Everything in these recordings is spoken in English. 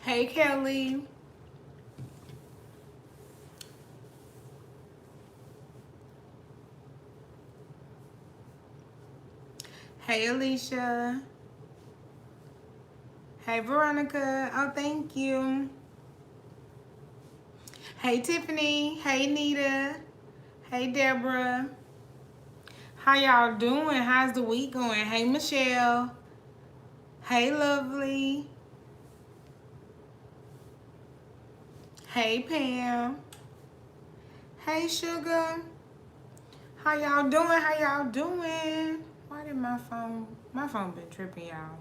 Hey, Kelly. Hey, Alicia. Hey, Veronica. Oh, thank you. Hey, Tiffany. Hey, Nita. Hey, Deborah. How y'all doing? How's the week going? Hey, Michelle. Hey, Lovely. Hey, Pam. Hey, Sugar. How y'all doing? How y'all doing? Why did my phone been tripping, y'all?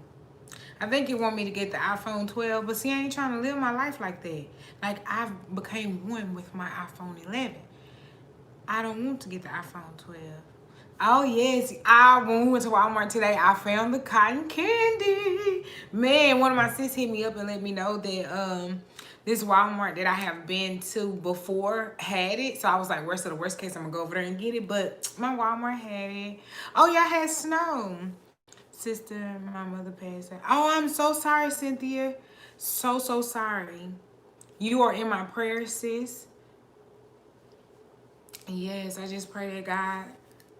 I think it want me to get the iPhone 12, but see, I ain't trying to live my life like that. Like, I've became one with my iPhone 11. I don't want to get the iPhone 12. Oh, yes. When we went to Walmart today, I found the cotton candy. Man, one of my sis hit me up and let me know that this Walmart that I have been to before had it. So I was like, worst of the worst case, I'm going to go over there and get it. But my Walmart had it. Oh, y'all had snow. Sister, my mother passed away. Oh, I'm so sorry, Cynthia. So sorry. You are in my prayers, sis. Yes, I just pray that God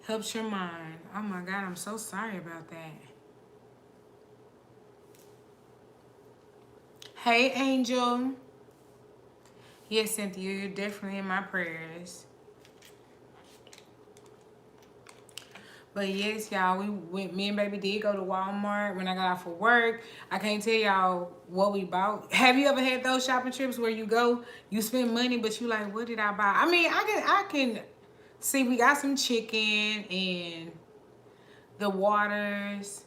helps your mind. Oh my God, I'm so sorry about that. Hey, Angel. Yes, Cynthia, you're definitely in my prayers. But yes, y'all, me and baby did go to Walmart when I got off of work. I can't tell y'all what we bought. Have you ever had those shopping trips where you go, you spend money, but you like, what did I buy? I mean, I can see we got some chicken and the waters.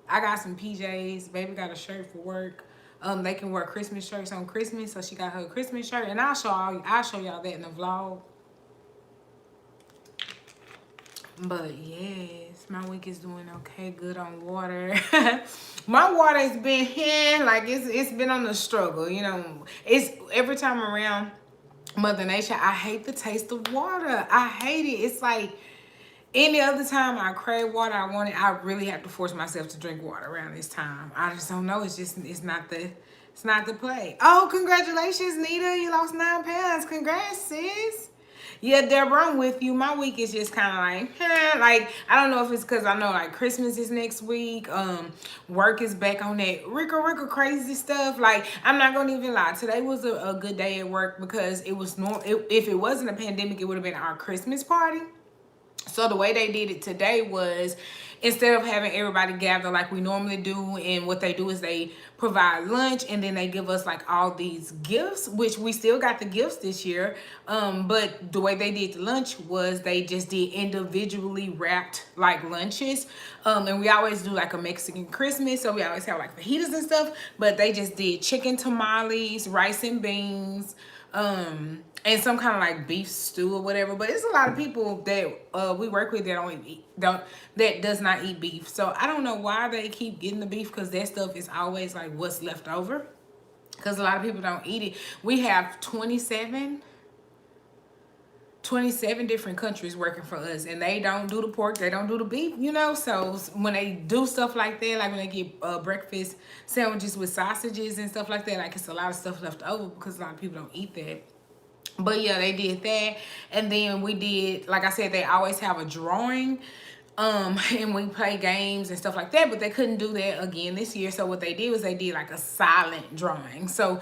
I got some PJs. Baby got a shirt for work. They can wear Christmas shirts on Christmas, so she got her Christmas shirt, and I'll show y'all that in the vlog. But yes, my week is doing okay, good on water. My water has been here, like it's been on the struggle, you know. It's every time around Mother Nature, I hate the taste of water. I hate it. It's like any other time I crave water, I really have to force myself to drink water around this time. I just don't know. It's not the play. Oh, congratulations, Nita. You lost 9 pounds. Congrats, sis. Yeah, Deborah, I'm with you. My week is just kind of like, like, I don't know if it's because I know like Christmas is next week. Work is back on that Ricka crazy stuff. Like, I'm not gonna even lie. Today was a good day at work because it was normal. If it wasn't a pandemic, it would have been our Christmas party. So the way they did it today was instead of having everybody gather like we normally do, and what they do is they provide lunch and then they give us like all these gifts, which we still got the gifts this year. But the way they did the lunch was they just did individually wrapped like lunches. And we always do like a Mexican Christmas, so we always have like fajitas and stuff, but they just did chicken tamales, rice and beans, and some kind of like beef stew or whatever. But it's a lot of people that we work with that does not eat beef. So I don't know why they keep getting the beef, because that stuff is always like what's left over, because a lot of people don't eat it. We have 27 different countries working for us, and they don't do the pork, they don't do the beef, you know. So when they do stuff like that, like when they get breakfast sandwiches with sausages and stuff like that, like it's a lot of stuff left over because a lot of people don't eat that. But yeah, they did that. And then we did, like I said, they always have a drawing And we play games and stuff like that, but they couldn't do that again this year. So what they did was they did like a silent drawing. So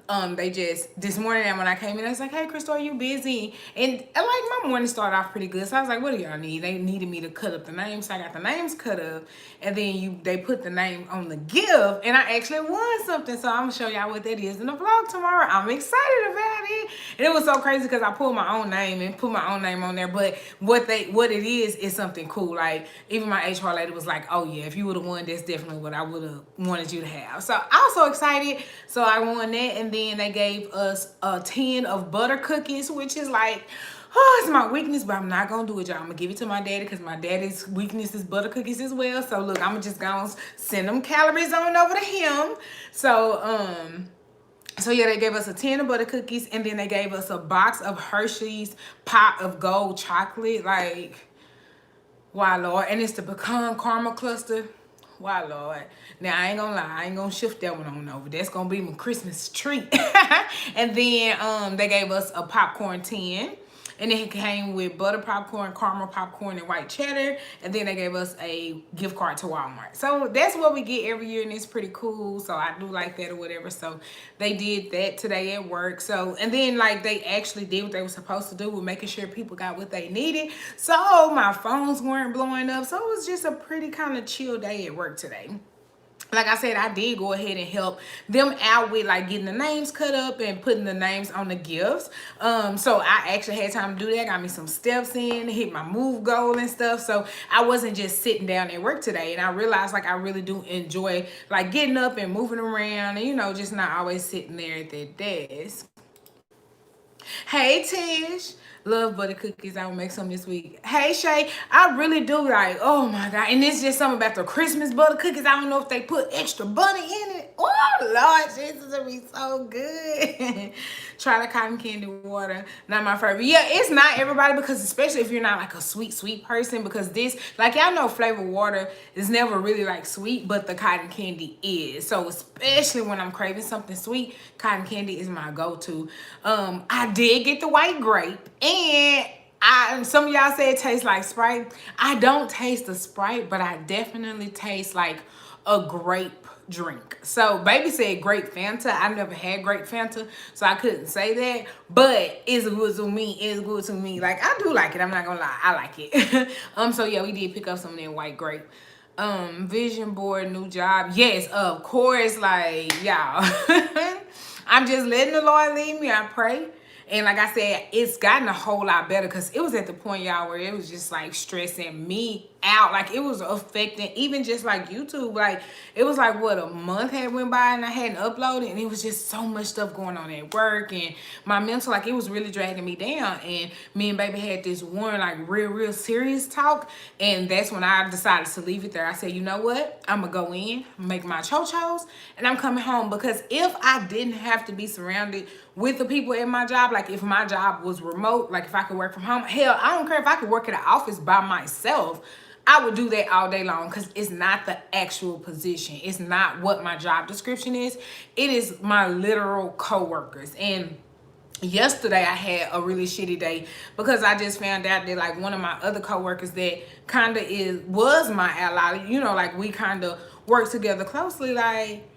they just, this morning when I came in, I was like, hey Crystal, are you busy? And like my morning started off pretty good. So I was like, what do y'all need? They needed me to cut up the names. So I got the names cut up, and then they put the name on the gift, and I actually won something. So I'm gonna show y'all what that is in the vlog tomorrow. I'm excited about it. And it was so crazy because I pulled my own name and put my own name on there. But what it is something cool. Like even my HR lady was like, oh yeah, if you would have won, that's definitely what I would have wanted you to have. So I was so excited. So I won that, and then they gave us a tin of butter cookies, which is like, oh, it's my weakness, but I'm not gonna do it, y'all. I'm gonna give it to my daddy because my daddy's weakness is butter cookies as well. So look, I'm just gonna send them calories on over to him. So yeah, they gave us a tin of butter cookies, and then they gave us a box of Hershey's pot of gold chocolate. Like, why Lord? And it's the pecan caramel cluster. Why Lord? Now I ain't gonna lie, I ain't gonna shift that one on over. That's gonna be my Christmas treat. And then they gave us a popcorn tin. And then it came with butter popcorn, caramel popcorn, and white cheddar. And then they gave us a gift card to Walmart. So that's what we get every year, and it's pretty cool. So I do like that or whatever. So they did that today at work. So, and then like they actually did what they were supposed to do with making sure people got what they needed. So my phones weren't blowing up. So it was just a pretty kind of chill day at work today. Like I said, I did go ahead and help them out with like getting the names cut up and putting the names on the gifts. So I actually had time to do that. Got me some steps in, hit my move goal and stuff. So I wasn't just sitting down at work today. And I realized like I really do enjoy like getting up and moving around and, you know, just not always sitting there at the desk. Hey Tish, love butter cookies. I will make some this week. Hey Shay, I really do like, oh my God. And it's just something about the Christmas butter cookies. I don't know if they put extra butter in it. Oh Lord, Jesus, it'll be so good. Try the cotton candy water. Not my favorite. Yeah, it's not everybody, because especially if you're not like a sweet person, because this, like y'all know, flavored water is never really like sweet, but the cotton candy is. So especially when I'm craving something sweet, cotton candy is my go-to. I did get the white grape, and some of y'all say it tastes like Sprite. I don't taste the Sprite, but I definitely taste like a grape drink. So baby said grape Fanta. I never had grape Fanta, so I couldn't say that, but it's good to me. It's good to me. Like I do like it. I'm not gonna lie, I like it. So yeah, we did pick up some of that white grape. Vision board, new job. Yes, of course. Like y'all, I'm just letting the Lord lead me. I pray. And like I said, it's gotten a whole lot better, because it was at the point, y'all, where it was just like stressing me out. Like it was affecting even just like YouTube. Like it was like what, a month had went by and I hadn't uploaded, and it was just so much stuff going on at work, and my mental, like it was really dragging me down. And me and baby had this one like real serious talk, and that's when I decided to leave it there. I said, you know what, I'm gonna go in, make my cho-chos, and I'm coming home. Because if I didn't have to be surrounded with the people at my job, like if my job was remote, like if I could work from home, hell, I don't care if I could work at an office by myself, I would do that all day long, because it's not the actual position. It's not what my job description is. It is my literal co-workers. And yesterday I had a really shitty day, because I just found out that like one of my other co-workers that kind of was my ally, you know, like we kind of work together closely, like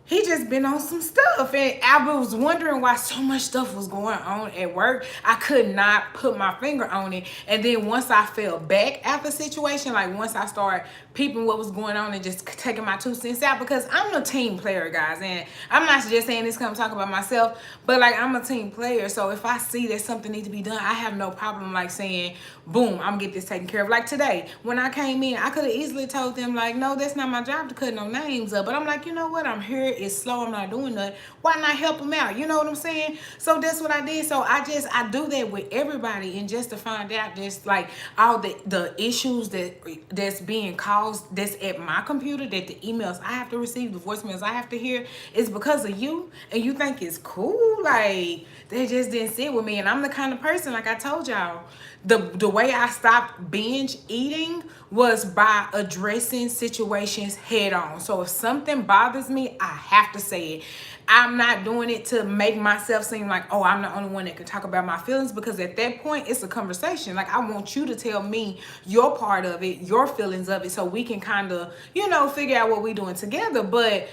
he just been on some stuff, and I was wondering why so much stuff was going on at work. I could not put my finger on it. And then once I fell back after the situation, like once I started peeping what was going on and just taking my 2 cents out, because I'm a team player, guys, and I'm not just saying this come talk about myself, but like I'm a team player. So if I see that something needs to be done, I have no problem like saying, boom, I'm gonna get this taken care of. Like today, when I came in, I could have easily told them like, no, that's not my job to cut no names up. But I'm like, you know what? I'm here. It's slow. I'm not doing nothing. Why not help them out? You know what I'm saying? So that's what I did. So I do that with everybody, and just to find out just like all the issues that's being caused, that's at my computer, that the emails I have to receive, the voicemails I have to hear, is because of you, and you think it's cool. Like they just didn't sit with me. And I'm the kind of person, like I told y'all, the way I stopped binge eating was by addressing situations head on. So if something bothers me, I have to say it. I'm not doing it to make myself seem like, oh, I'm the only one that can talk about my feelings, because at that point it's a conversation. Like, I want you to tell me your part of it, your feelings of it, so we can kind of, you know, figure out what we're doing together. But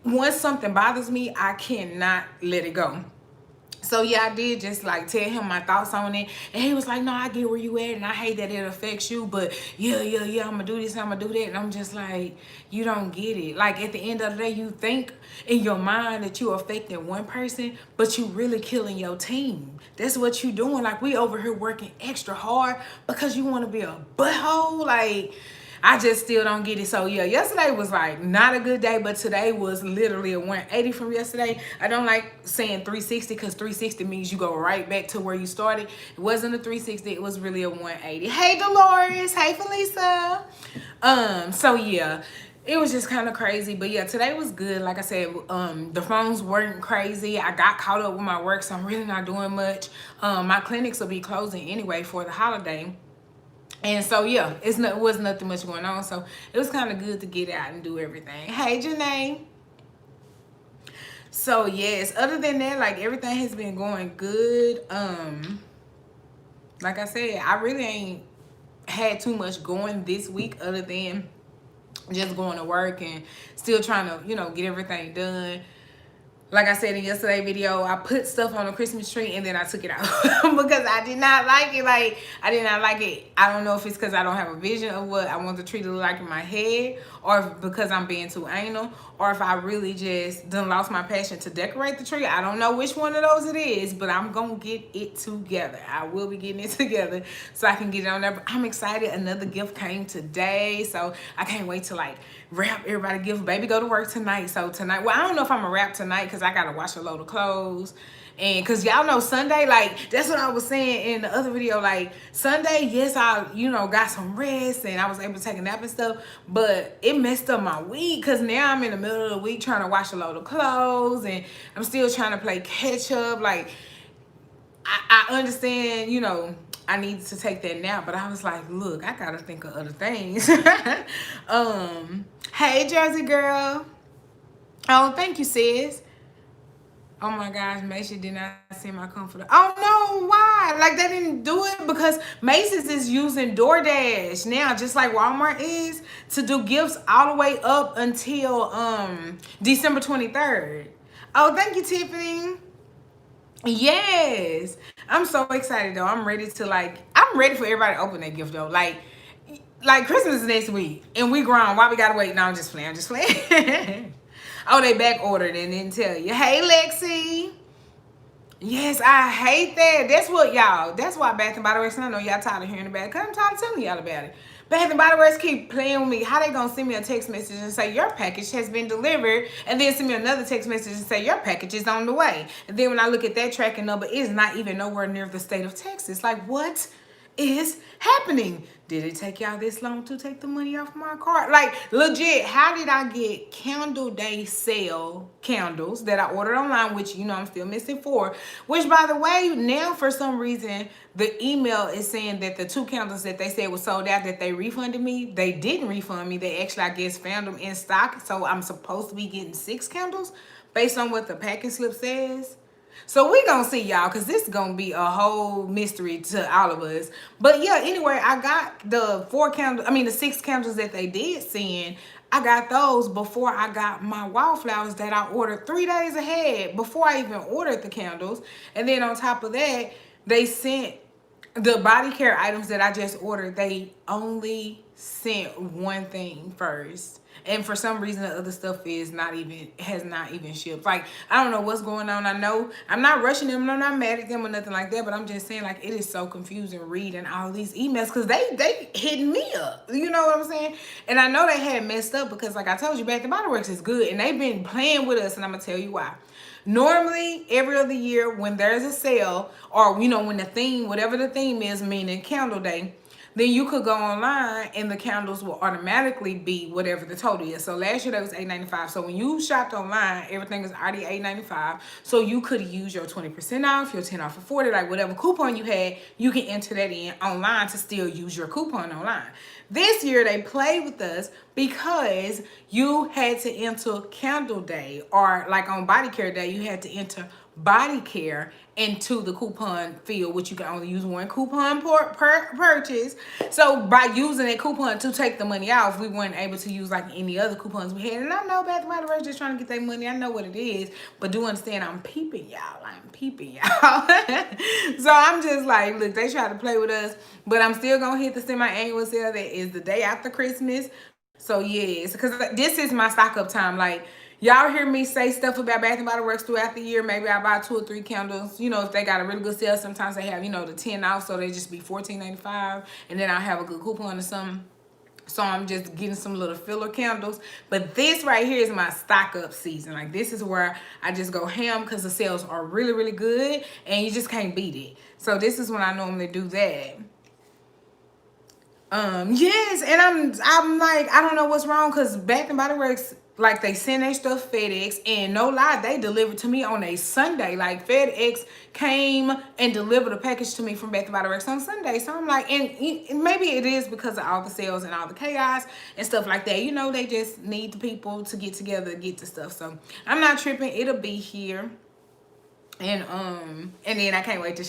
once something bothers me, I cannot let it go. So yeah, I did just like tell him my thoughts on it, and he was like, no, I get where you at, and I hate that it affects you, but yeah, I'm gonna do this, I'm gonna do that. And I'm just like, you don't get it. Like, at the end of the day, you think in your mind that you're affecting one person, but you really killing your team. That's what you doing. Like, we over here working extra hard because you want to be a butthole. Like, I just still don't get it. So yeah, yesterday was like not a good day, but today was literally a 180 from yesterday. I don't like saying 360 because 360 means you go right back to where you started. It wasn't a 360, it was really a 180. Hey Dolores, hey Felisa. So yeah, it was just kind of crazy. But yeah, today was good. Like I said, the phones weren't crazy. I got caught up with my work, so I'm really not doing much. My clinics will be closing anyway for the holiday. And so yeah, it was nothing much going on. So it was kind of good to get out and do everything. Hey Janae. So yes, other than that, like, everything has been going good. Like I said, I really ain't had too much going this week other than just going to work and still trying to, you know, get everything done. Like I said in yesterday's video, I put stuff on the Christmas tree and then I took it out because I did not like it. Like, I did not like it. I don't know if it's because I don't have a vision of what I want the tree to look like in my head, or if because I'm being too anal, or if I really just done lost my passion to decorate the tree. I don't know which one of those it is, but I'm going to get it together. I will be getting it together so I can get it on there. But I'm excited. Another gift came today, so I can't wait to, like, wrap everybody gift. Baby go to work tonight, so tonight, well, I don't know if I'm gonna wrap tonight because I gotta wash a load of clothes. And because y'all know Sunday, like, that's what I was saying in the other video, like, Sunday, yes, I, you know, got some rest and I was able to take a nap and stuff, but it messed up my week because now I'm in the middle of the week trying to wash a load of clothes and I'm still trying to play catch up. Like, I understand, you know, I needed to take that nap, but I was like, look, I gotta think of other things. Hey Jersey girl. Oh, thank you, sis. Oh my gosh, Macy's did not see my comforter. Oh no, why? Like, they didn't do it because Macy's is using DoorDash now, just like Walmart is, to do gifts all the way up until December 23rd. Oh, thank you, Tiffany. Yes, I'm so excited though. I'm ready to, like, I'm ready for everybody to open that gift though. Like Christmas is next week and we grown. Why we gotta wait? No, I'm just playing. I'm just playing. Oh, they back ordered and didn't tell you. Hey Lexi. Yes, I hate that. That's what y'all. That's why Bath and Body Works. And I know y'all tired of hearing about it, cause I'm tired of telling y'all about it. Bath and Body Works keep playing with me. How they gonna send me a text message and say your package has been delivered, and then send me another text message and say your package is on the way? And then when I look at that tracking number, it's not even nowhere near the state of Texas. Like, what is happening? Did it take y'all this long to take the money off my card? Like, legit, how did I get Candle Day sale candles that I ordered online, which, you know, I'm still missing 4, which, by the way, now for some reason the email is saying that the 2 candles that they said was sold out, that they refunded me. They didn't refund me. They actually, I guess, found them in stock, so I'm supposed to be getting 6 candles based on what the packing slip says. So we gonna see, y'all, because this is gonna be a whole mystery to all of us. But yeah, anyway, I got the 6 candles that they did send. I got those before I got my wildflowers that I ordered 3 days ahead before I even ordered the candles. And then on top of that, they sent the body care items that I just ordered. They only sent one thing first. And for some reason, the other stuff has not even shipped. Like, I don't know what's going on. I know I'm not rushing them. I'm not mad at them or nothing like that. But I'm just saying, like, it is so confusing reading all these emails because they hitting me up. You know what I'm saying? And I know they had messed up because, like I told you, Bath and Body Works is good. And they've been playing with us. And I'm going to tell you why. Normally, every other year when there's a sale, or, you know, when the theme, whatever the theme is, meaning Candle Day, then you could go online and the candles will automatically be whatever the total is. So last year that was $8.95. So when you shopped online, everything was already $8.95. So you could use your 20% off, your 10 off for 40, like whatever coupon you had, you can enter that in online to still use your coupon online. This year they played with us because you had to enter candle day, or like on body care day, you had to enter body care into the coupon field, which you can only use one coupon per purchase. So by using that coupon to take the money off, we weren't able to use like any other coupons we had. And I know Bath and Body Works just trying to get their money. I know what it is, but do understand I'm peeping y'all. I'm peeping y'all. So I'm just like, look, they try to play with us, but I'm still gonna hit the semi-annual sale that is the day after Christmas. So yes, because this is my stock up time. Like, y'all hear me say stuff about Bath and Body Works throughout the year. Maybe I buy 2 or 3 candles. You know, if they got a really good sale, sometimes they have, you know, the 10 off, so they just be $14.95, and then I have a good coupon or something. So I'm just getting some little filler candles. But this right here is my stock up season. Like, this is where I just go ham because the sales are really, really good, and you just can't beat it. So this is when I normally do that. Yes, and I'm like, I don't know what's wrong, because Bath and Body Works, like, they send their stuff FedEx, and no lie, they delivered to me on a Sunday. Like, FedEx came and delivered a package to me from Bath and Body Works on Sunday. So I'm like, and maybe it is because of all the sales and all the chaos and stuff like that. You know, they just need the people to get together to get the stuff. So I'm not tripping. It'll be here. And then I can't wait to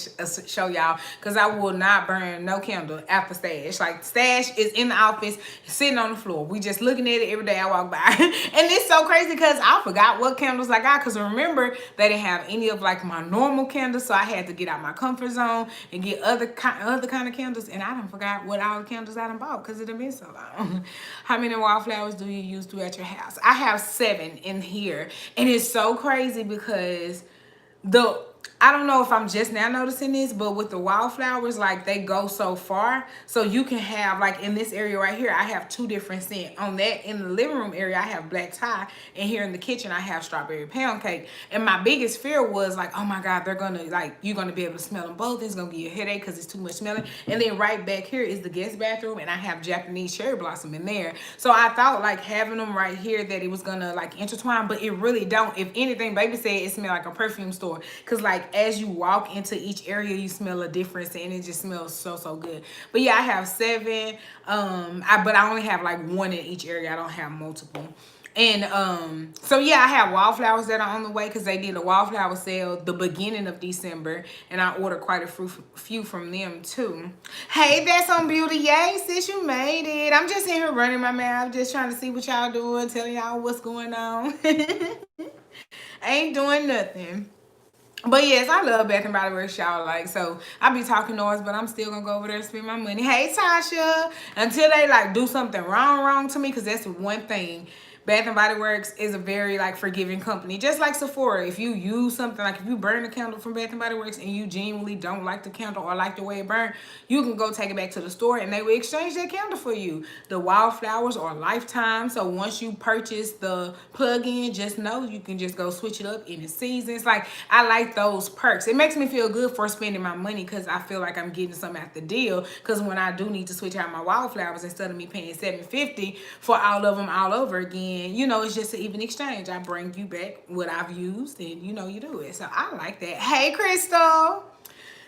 show y'all, because I will not burn no candle after stash. Like, stash is in the office sitting on the floor. We just looking at it every day I walk by. And it's so crazy because I forgot what candles I got, because remember, they didn't have any of like my normal candles, so I had to get out my comfort zone and get other kind of candles. And I done forgot what all the candles I done bought, because it done been so long. How many wallflowers do you use throughout your house? I have 7 in here, and it's so crazy because I don't know if I'm just now noticing this, but with the wildflowers, like, they go so far. So you can have, like, in this area right here, I have 2 different scents. On that, in the living room area, I have black tie. And here in the kitchen, I have strawberry pound cake. And my biggest fear was, like, oh my God, they're gonna, like, you're gonna be able to smell them both. It's gonna give you a headache because it's too much smelling. And then right back here is the guest bathroom, and I have Japanese cherry blossom in there. So I thought, like, having them right here, that it was gonna, like, intertwine, but it really don't. If anything, baby said it smelled like a perfume store. Because, like, as you walk into each area, you smell a difference, and it just smells so good. But yeah, I have 7. But I only have like 1 in each area. I don't have multiple. And so yeah, I have wildflowers that are on the way, because they did a wildflower sale the beginning of December, and I ordered quite a few from them too. Hey, that's on Beauty. Yay, sis, you made it. I'm just in here running my mouth, just trying to see what y'all doing, telling y'all what's going on. Ain't doing nothing. But yes, I love Bath and Body Works, y'all. Like, so I be talking noise, but I'm still gonna go over there and spend my money. Hey, Tasha, until they like do something wrong to me, because that's one thing. Bath and Body Works is a very like forgiving company, just like Sephora. If you use something, like if you burn a candle from Bath and Body Works and you genuinely don't like the candle or like the way it burned, you can go take it back to the store and they will exchange that candle for you. The wildflowers are lifetime, so once you purchase the plug-in, just know you can just go switch it up in the seasons. Like, I like those perks. It makes me feel good for spending my money, because I feel like I'm getting something at the deal. Because when I do need to switch out my wildflowers, instead of me paying $7.50 for all of them all over again, you know, it's just an even exchange. I bring you back what I've used, and you know, you do it. So I like that. Hey, Crystal.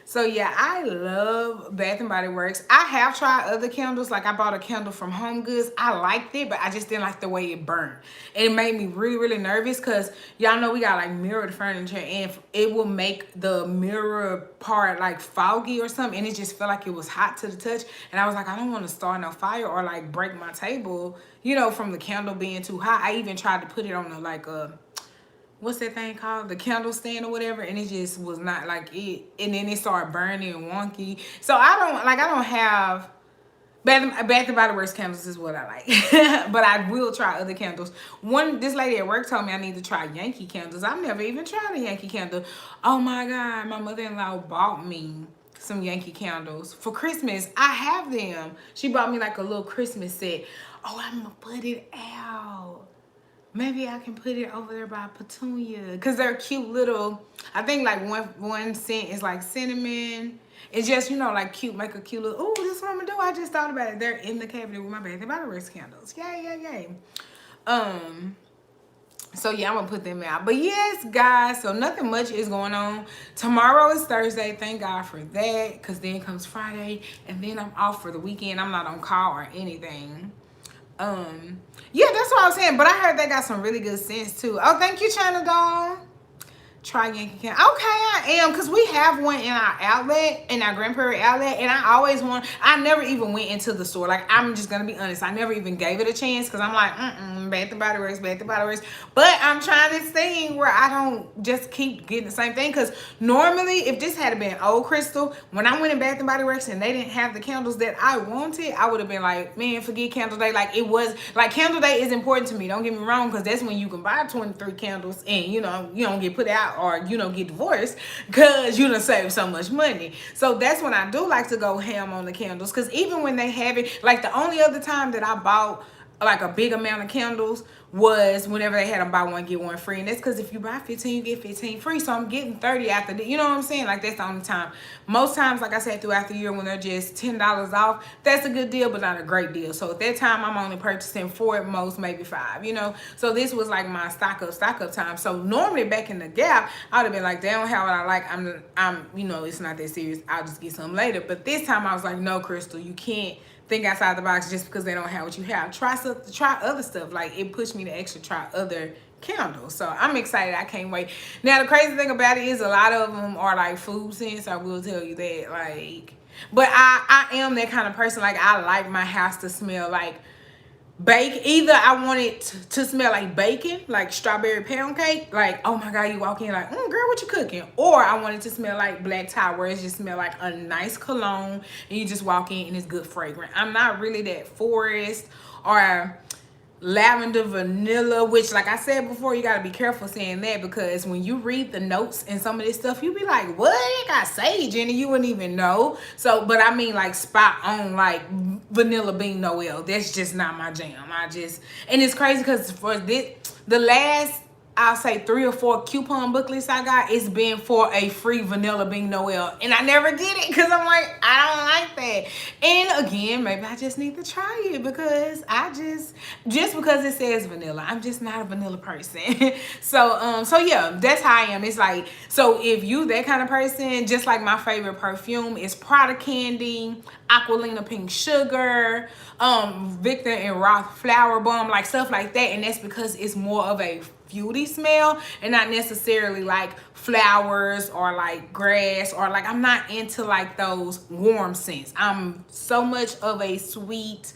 So yeah, I love Bath and Body Works. I have tried other candles. Like, I bought a candle from Home Goods. I liked it, but I just didn't like the way it burned. And it made me really nervous, because y'all know we got like mirrored furniture, and it will make the mirror part like foggy or something, and it just felt like it was hot to the touch. And I was like, I don't want to start no fire or like break my table, you know, from the candle being too hot. I even tried to put it on what's that thing called? The candle stand or whatever, and it just was not like it. And then it started burning and wonky. So I don't have Bath and Body Works candles is what I like. But I will try other candles. This lady at work told me I need to try Yankee Candles. I've never even tried a Yankee Candle. Oh my God, my mother-in-law bought me some Yankee Candles for Christmas. I have them. She bought me like a little Christmas set. Oh, I'm gonna put it out. Maybe I can put it over there by Petunia, because they're cute little, I think like one scent is like cinnamon. It's just, you know, like cute, make a cute little, ooh, this is what I'm gonna do. I just thought about it. They're in the cabinet with my Bath and Body Works candles. Yay. So yeah, I'm gonna put them out. But yes, guys, so nothing much is going on. Tomorrow is Thursday. Thank God for that, because then comes Friday, and then I'm off for the weekend. I'm not on call or anything. Yeah, that's what I was saying. But I heard they got some really good scents too. Oh, thank you, China Doll. Try Yankee Candles. Okay, I am, because we have one in our outlet, in our Grand Prairie outlet, and I always want, I never even went into the store. Like, I'm just gonna be honest, I never even gave it a chance, because I'm like, Bath and Body Works, Bath and Body Works. But I'm trying this thing where I don't just keep getting the same thing, because normally, if this had been old Crystal, when I went in Bath and Body Works and they didn't have the candles that I wanted, I would have been like, man, forget Candle Day. Like, it was, like, Candle Day is important to me, don't get me wrong, because that's when you can buy 23 candles and, you know, you don't get put out or, you know, get divorced, because you done save so much money. So that's when I do like to go ham on the candles, because even when they have it, like, the only other time that I bought like a big amount of candles was whenever they had them buy one get one free, and that's because if you buy 15 you get 15 free, so I'm getting 30 after the, you know what I'm saying? Like, that's the only time. Most times, like I said, throughout the year when they're just $10 off, that's a good deal but not a great deal. So at that time I'm only purchasing 4 at most, maybe 5, you know. So this was like my stock up time. So normally back in the Gap I would have been like, they don't have what I like, I'm you know, it's not that serious, I'll just get some later. But this time I was like, no, Crystal, you can't think outside the box just because they don't have what you have. Try other stuff. Like, it pushed me to actually try other candles. So I'm excited. I can't wait. Now the crazy thing about it is a lot of them are like food scents. I will tell you that. Like, but I am that kind of person. Like, I like my house to smell like either I want it to smell like bacon, like strawberry pound cake, like, oh my god, you walk in like, girl, what you cooking? Or I want it to smell like black tie, where it just smell like a nice cologne and you just walk in and it's good fragrant. I'm not really that forest or lavender vanilla, which, like I said before, you got to be careful saying that, because when you read the notes and some of this stuff, you be like, what, it got sage in it, you wouldn't even know. So, but I mean, like, spot on, like vanilla bean Noel, that's just not my jam. And it's crazy because for this, the last, I'll say 3 or 4 coupon booklets I got, it's been for a free vanilla bean Noel, and I never get it because I'm like, I don't like that. And again, maybe I just need to try it, because just because it says vanilla, I'm just not a vanilla person. So yeah, that's how I am. It's like, so if you that kind of person, just like my favorite perfume is Prada Candy, Aqualina Pink Sugar, Victor and Roth Flower Bomb, like stuff like that. And that's because it's more of a beauty smell and not necessarily like flowers or like grass, or like, I'm not into like those warm scents. I'm so much of a sweet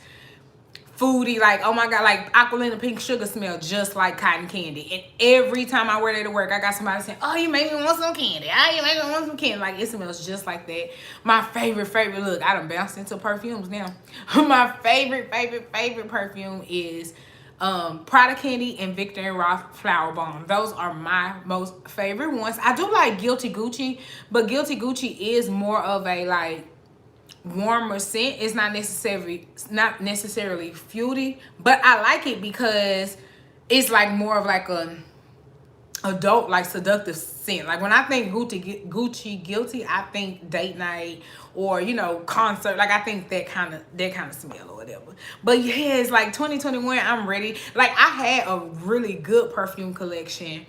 foodie, like, oh my god, like Aqualina Pink Sugar smell just like cotton candy, and every time I wear that to work, I got somebody saying, oh, you made me want some candy, oh, you made me want some candy. Like, it smells just like that. My favorite look, I done bounced into perfumes now. My favorite perfume is Prada Candy and Victor and Roth Flower Bomb. Those are my most favorite ones. I do like Guilty Gucci, but Guilty Gucci is more of a like warmer scent. It's not necessarily fruity, but I like it because it's like more of like a adult, like seductive scent. Like, when I think Gucci Guilty, I think date night or, you know, concert. Like, I think that kind of smell or whatever. But yeah, it's like 2021, I'm ready. Like, I had a really good perfume collection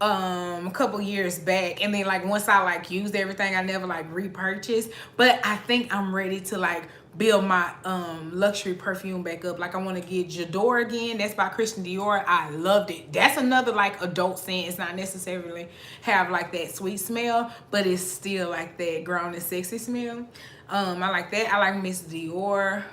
a couple years back, and then like once I like used everything, I never like repurchased. But I think I'm ready to like build my luxury perfume back up. Like, I want to get J'adore again. That's by Christian Dior. I loved it. That's another like adult scent. It's not necessarily have like that sweet smell, but it's still like that grown and sexy smell. I like that. I like Miss Dior.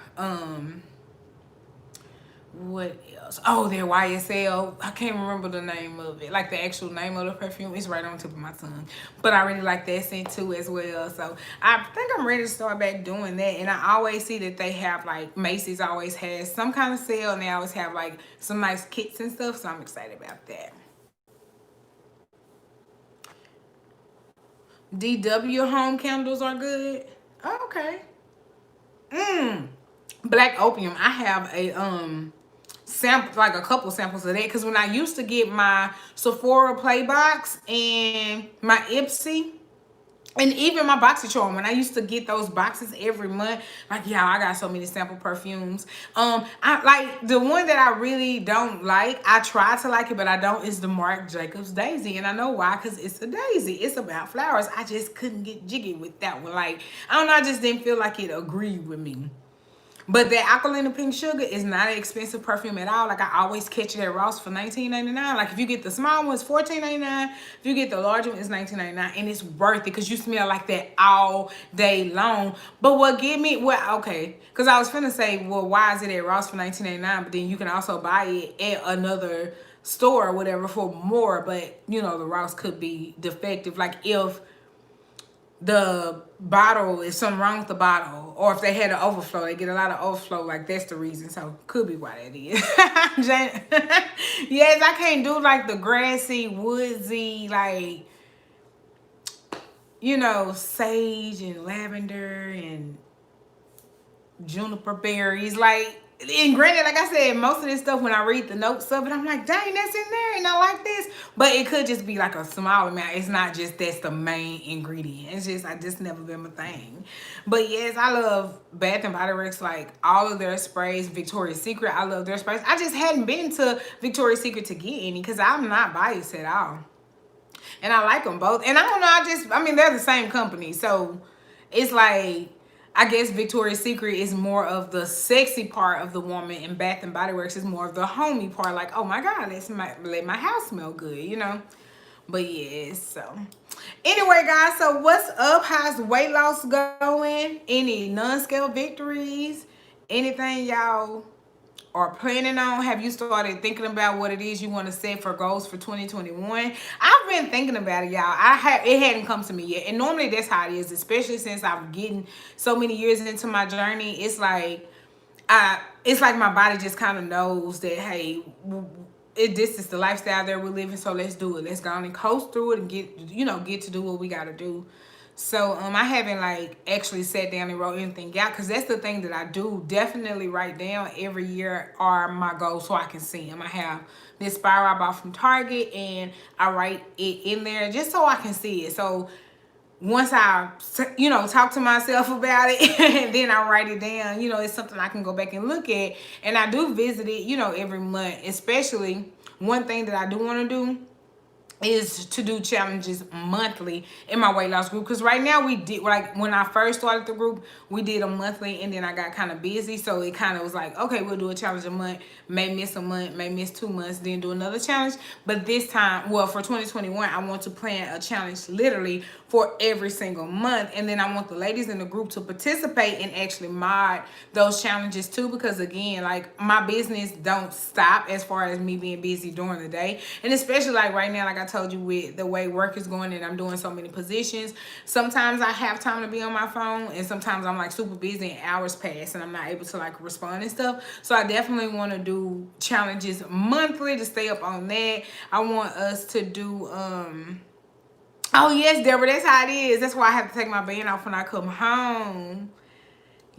What else? Oh, their YSL. I can't remember the name of it, like the actual name of the perfume. It's right on the tip of my tongue, but I really like that scent too as well. So I think I'm ready to start back doing that. And I always see that they have like, Macy's always has some kind of sale, and they always have like some nice kits and stuff, so I'm excited about that. DW home candles are good. Oh, okay. Black Opium. I have a sample, like a couple samples of that, because when I used to get my Sephora Play Box and my Ipsy and even my BoxyCharm, when I used to get those boxes every month, like, yeah, I got so many sample perfumes. I like the one that I really don't like. I try to like it, but I don't. Is the Marc Jacobs Daisy, and I know why, because it's a daisy. It's about flowers. I just couldn't get jiggy with that one. Like, I don't know. I just didn't feel like it agreed with me. But that Alkaline Pink Sugar is not an expensive perfume at all. Like, I always catch it at Ross for $19.99. Like, if you get the small one, it's $14.99. If you get the larger one, it's $19.99. And it's worth it because you smell like that all day long. But what get me, well, okay, because I was finna say, well, why is it at Ross for $19.99? But then you can also buy it at another store or whatever for more. But, you know, the Ross could be defective. Like, if the bottle, if something wrong with the bottle, or if they had an overflow, they get a lot of overflow, like that's the reason. So could be why that is. Yes, I can't do like the grassy, woodsy, like, you know, sage and lavender and juniper berries. Like, and granted, like I said, most of this stuff, when I read the notes of it, I'm like, dang, that's in there and I like this. But it could just be like a small amount. It's not just that's the main ingredient. It's just, I just never been my thing. But yes, I love Bath and Body Works, like all of their sprays. Victoria's Secret, I love their sprays. I just hadn't been to Victoria's Secret to get any because I'm not biased at all. And I like them both. And I don't know, I mean, they're the same company. So it's like, I guess Victoria's Secret is more of the sexy part of the woman, and Bath and Body Works is more of the homey part. Like, oh my God, let my house smell good, you know? But yes, so. Anyway, guys, so what's up? How's weight loss going? Any non-scale victories? Anything y'all are planning on? Have you started thinking about what it is you want to set for goals for 2021? I've been thinking about it, y'all. It hadn't come to me yet, and normally that's how it is, especially since I'm getting so many years into my journey. It's like my body just kind of knows that, hey, this is the lifestyle that we're living, so let's do it. Let's go on and coast through it and get to do what we got to do. So I haven't like actually sat down and wrote anything out, because that's the thing that I do definitely write down every year are my goals so I can see them. I have this spiral I bought from Target and I write it in there just so I can see it. So once I, talk to myself about it and then I write it down, it's something I can go back and look at. And I do visit it, every month. Especially one thing that I do want to do is to do challenges monthly in my weight loss group, because right now we did, like when I first started the group, we did a monthly, and then I got kind of busy, so it kind of was like, okay, we'll do a challenge a month, may miss a month, may miss 2 months, then do another challenge. But this time, well, for 2021, I want to plan a challenge literally for every single month, and then I want the ladies in the group to participate and actually mod those challenges too, because again, like my business don't stop as far as me being busy during the day, and especially like right now, like I told you, with the way work is going and I'm doing so many positions, sometimes I have time to be on my phone, and sometimes I'm like super busy and hours pass and I'm not able to like respond and stuff. So I definitely want to do challenges monthly to stay up on that. I want us to do oh yes, Deborah, that's how it is. That's why I have to take my band off when I come home.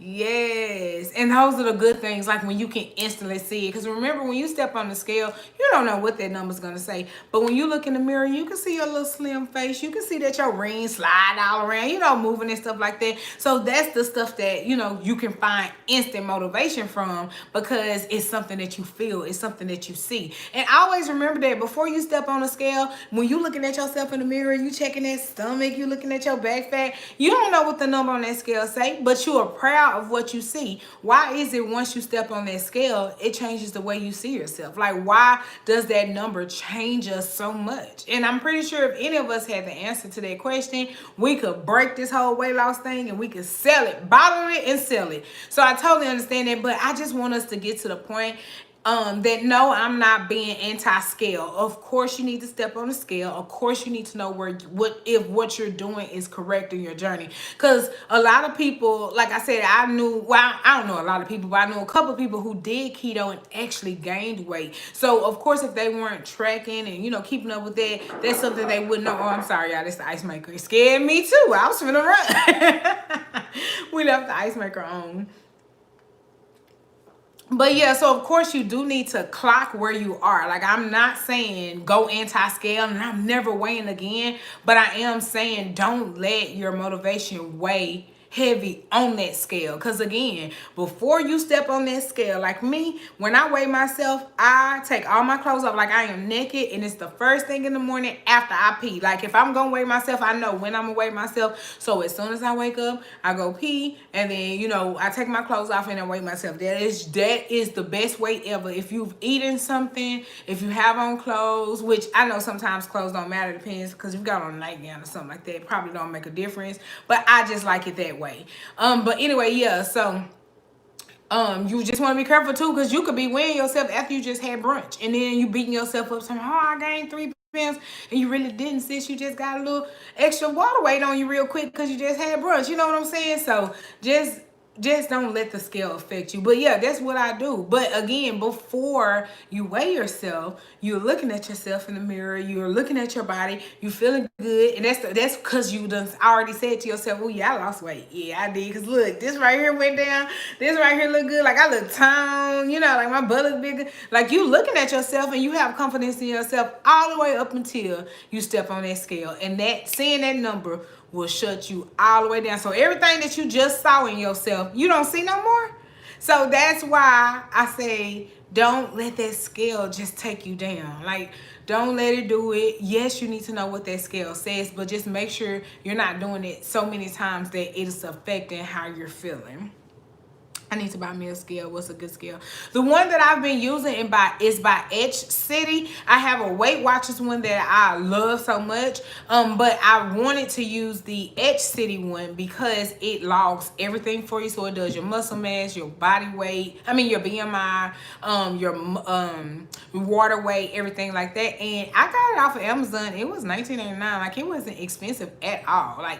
Yes, and those are the good things, like when you can instantly see it. Because remember, when you step on the scale, you don't know what that number's going to say. But when you look in the mirror, you can see your little slim face. You can see that your rings slide all around, moving and stuff like that. So that's the stuff that, you can find instant motivation from, because it's something that you feel. It's something that you see. And always remember that before you step on the scale, when you looking at yourself in the mirror, you checking that stomach, you looking at your back fat, you don't know what the number on that scale say, but you are proud of what you see. Why is it once you step on that scale, it changes the way you see yourself? Like, why does that number change us so much? And I'm pretty sure if any of us had the answer to that question, we could break this whole weight loss thing and we could sell it, bottle it and sell it. So I totally understand that, but I just want us to get to the point that no, I'm not being anti-scale. Of course you need to step on the scale. Of course you need to know if what you're doing is correct in your journey. Because a lot of people, like I said, I don't know a lot of people, but I know a couple of people who did keto and actually gained weight. So of course, if they weren't tracking and keeping up with that, that's something they wouldn't know. Oh, I'm sorry, y'all, this the ice maker. It scared me too. I was finna run. We left the ice maker on. But yeah, so of course you do need to clock where you are. Like, I'm not saying go anti-scale and I'm never weighing again, but I am saying don't let your motivation weigh heavy on that scale. Because again, before you step on that scale, like me, when I weigh myself, I take all my clothes off like I am naked, and it's the first thing in the morning after I pee. Like if I'm gonna weigh myself, I know when I'm gonna weigh myself. So as soon as I wake up, I go pee, and then, you know, I take my clothes off and I weigh myself. That is the best way ever. If you've eaten something, if you have on clothes, which I know sometimes clothes don't matter, depends, because you got on a nightgown or something like that, it probably don't make a difference, but I just like it that way. But anyway, yeah, so you just want to be careful too, because you could be weighing yourself after you just had brunch, and then you beating yourself up saying, oh, I gained 3 pounds, and you really didn't, sis. You just got a little extra water weight on you real quick because you just had brunch. You know what I'm saying? So just don't let the scale affect you. But yeah, that's what I do. But again, before you weigh yourself, you're looking at yourself in the mirror, you're looking at your body, you feeling good, and that's because you done already said to yourself, oh yeah, I lost weight. Yeah, I did. Because look, this right here went down, this right here look good, like I look toned, you know, like my butt look bigger. Like you looking at yourself and you have confidence in yourself all the way up until you step on that scale, and that seeing that number will shut you all the way down. So everything that you just saw in yourself, you don't see no more. So that's why I say, don't let that scale just take you down. Like, don't let it do it. Yes, you need to know what that scale says, but just make sure you're not doing it so many times that it is affecting how you're feeling. I need to buy me a scale. What's a good scale? The one that I've been using is by Edge City. I have a Weight Watchers one that I love so much. But I wanted to use the Edge City one because it logs everything for you. So it does your muscle mass, your body weight, your BMI, your water weight, everything like that. And I got it off of Amazon. It was $19.99. Like, it wasn't expensive at all. Like,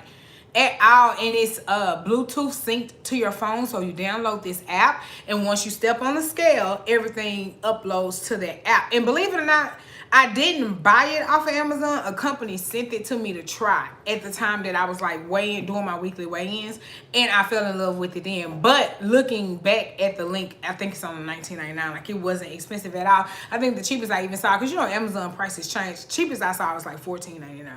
at all. And it's Bluetooth synced to your phone, so you download this app, and once you step on the scale, everything uploads to that app. And believe it or not, I didn't buy it off of Amazon. A company sent it to me to try at the time that I was like doing my weekly weigh-ins, and I fell in love with it then. But looking back at the link, I think it's on $19.99. Like, it wasn't expensive at all. I think the cheapest I even saw, because you know Amazon prices change, cheapest I saw was like $14.99.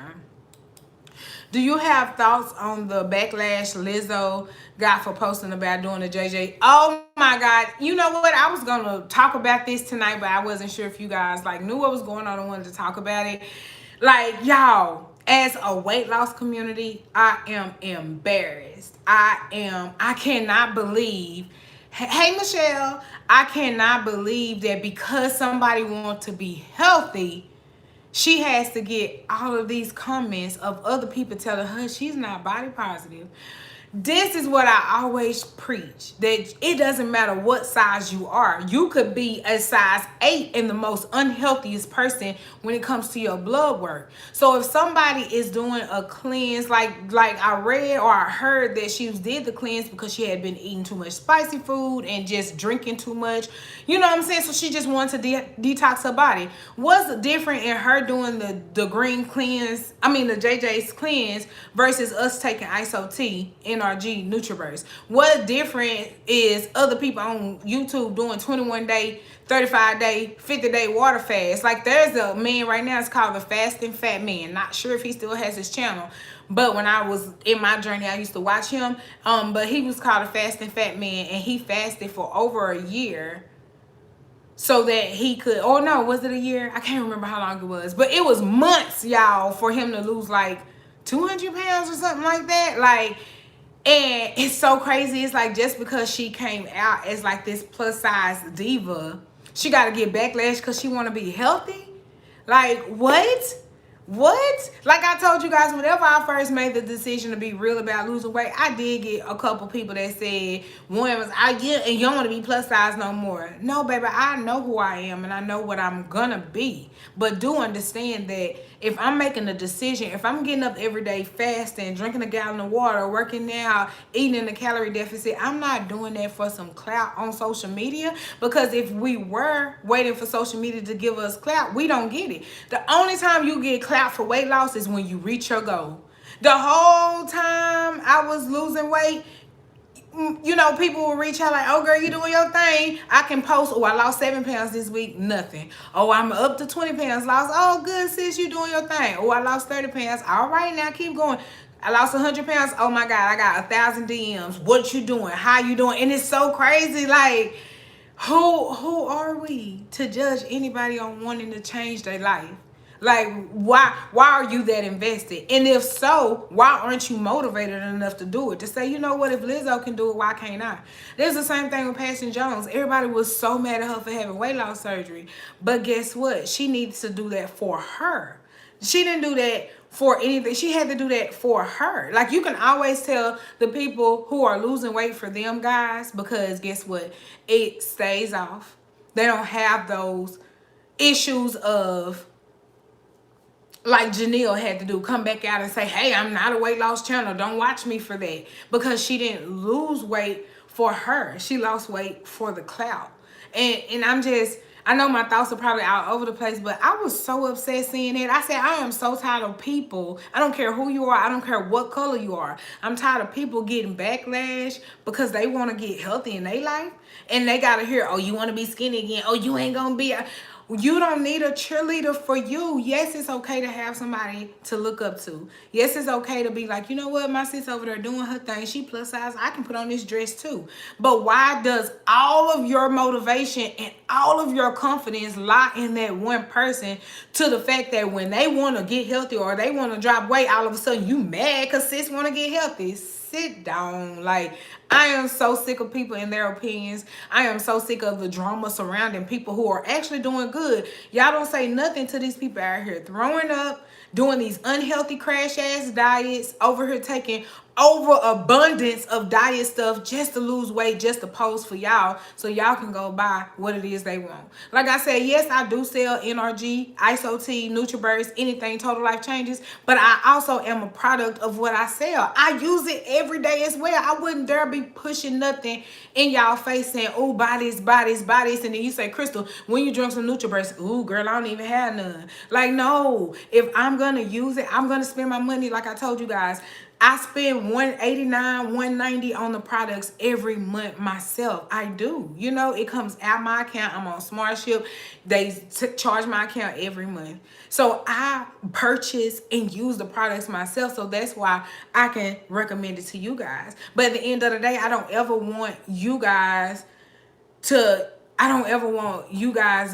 Do you have thoughts on the backlash Lizzo got for posting about doing the JJ? Oh my God. You know what? I was going to talk about this tonight, but I wasn't sure if you guys knew what was going on and wanted to talk about it. Like, y'all, as a weight loss community, I am embarrassed. I cannot believe, hey Michelle, I cannot believe that because somebody wants to be healthy, she has to get all of these comments of other people telling her she's not body positive. This is what I always preach, that it doesn't matter what size you are. You could be a size 8 and the most unhealthiest person when it comes to your blood work. So if somebody is doing a cleanse, like I read or I heard that she did the cleanse because she had been eating too much spicy food and just drinking too much, you know what I'm saying? So she just wanted to detox her body. What's different in her doing the green cleanse, the JJ's cleanse, versus us taking Iaso tea in NRG NurtrBurst? What different is other people on YouTube doing 21-day, 35-day, 50-day water fast? Like, there's a man right now, it's called the Fasting Fat Man. Not sure if he still has his channel, but when I was in my journey, I used to watch him. But he was called a Fasting Fat Man, and he fasted for over a year so that he could, oh no, was it a year? I can't remember how long it was, but it was months, y'all, for him to lose like 200 pounds or something like that. Like, and it's so crazy. It's like, just because she came out as like this plus size diva, she got to get backlash because she want to be healthy. Like, what? Like I told you guys, whenever I first made the decision to be real about losing weight, I did get a couple people that said, one was, and you don't want to be plus size no more. No, baby, I know who I am and I know what I'm gonna be. But do understand that if I'm making a decision, if I'm getting up every day fasting, drinking a gallon of water, working out, eating in a calorie deficit, I'm not doing that for some clout on social media. Because if we were waiting for social media to give us clout, we don't get it. The only time you get clout for weight loss is when you reach your goal. The whole time I was losing weight, you know, people will reach out like, oh girl, you doing your thing. I can post, oh, I lost 7 pounds this week, nothing. Oh, I'm up to 20 pounds lost. Oh, good sis, you doing your thing. Oh, I lost 30 pounds. All right, now keep going. I lost 100 pounds. Oh my God, I got 1,000 DMs. What you doing? How you doing? And it's so crazy. Like, who are we to judge anybody on wanting to change their life? Like, why are you that invested? And if so, why aren't you motivated enough to do it? To say, you know what, if Lizzo can do it, why can't I? There's the same thing with Passion Jones. Everybody was so mad at her for having weight loss surgery. But guess what? She needs to do that for her. She didn't do that for anything. She had to do that for her. Like, you can always tell the people who are losing weight for them, guys, because guess what? It stays off. They don't have those issues of, like Janelle had to do, come back out and say, hey, I'm not a weight loss channel. Don't watch me for that. Because she didn't lose weight for her. She lost weight for the clout. And I know my thoughts are probably all over the place, but I was so upset seeing it. I said, I am so tired of people. I don't care who you are. I don't care what color you are. I'm tired of people getting backlash because they want to get healthy in their life. And they got to hear, oh, you want to be skinny again? Oh, you ain't going to be... You don't need a cheerleader for you. Yes, it's okay to have somebody to look up to. Yes, it's okay to be like, you know what, my sis over there doing her thing. She plus size. I can put on this dress too. But why does all of your motivation and all of your confidence lie in that one person, to the fact that when they want to get healthy or they want to drop weight, all of a sudden you mad because sis want to get healthy? Sit down. Like, I am so sick of people and their opinions. I am so sick of the drama surrounding people who are actually doing good. Y'all don't say nothing to these people out here throwing up, doing these unhealthy crash ass diets, over here taking overabundance of diet stuff just to lose weight, just to post for y'all so y'all can go buy what it is they want. Like I said, yes, I do sell NRG, Iaso tea, NurtrBurst, anything Total Life Changes, but I also am a product of what I sell. I use it every day as well. I wouldn't dare be pushing nothing in y'all face saying, oh, buy this, buy this, buy this, and then you say, Crystal, when you drink some NurtrBurst, ooh, girl, I don't even have none. Like, no, if I'm gonna use it, I'm gonna spend my money. Like I told you guys, I spend $189, $190 on the products every month myself. I do. You know, it comes out my account. I'm on SmartShip. They charge my account every month. So I purchase and use the products myself. So that's why I can recommend it to you guys. But at the end of the day, I don't ever want you guys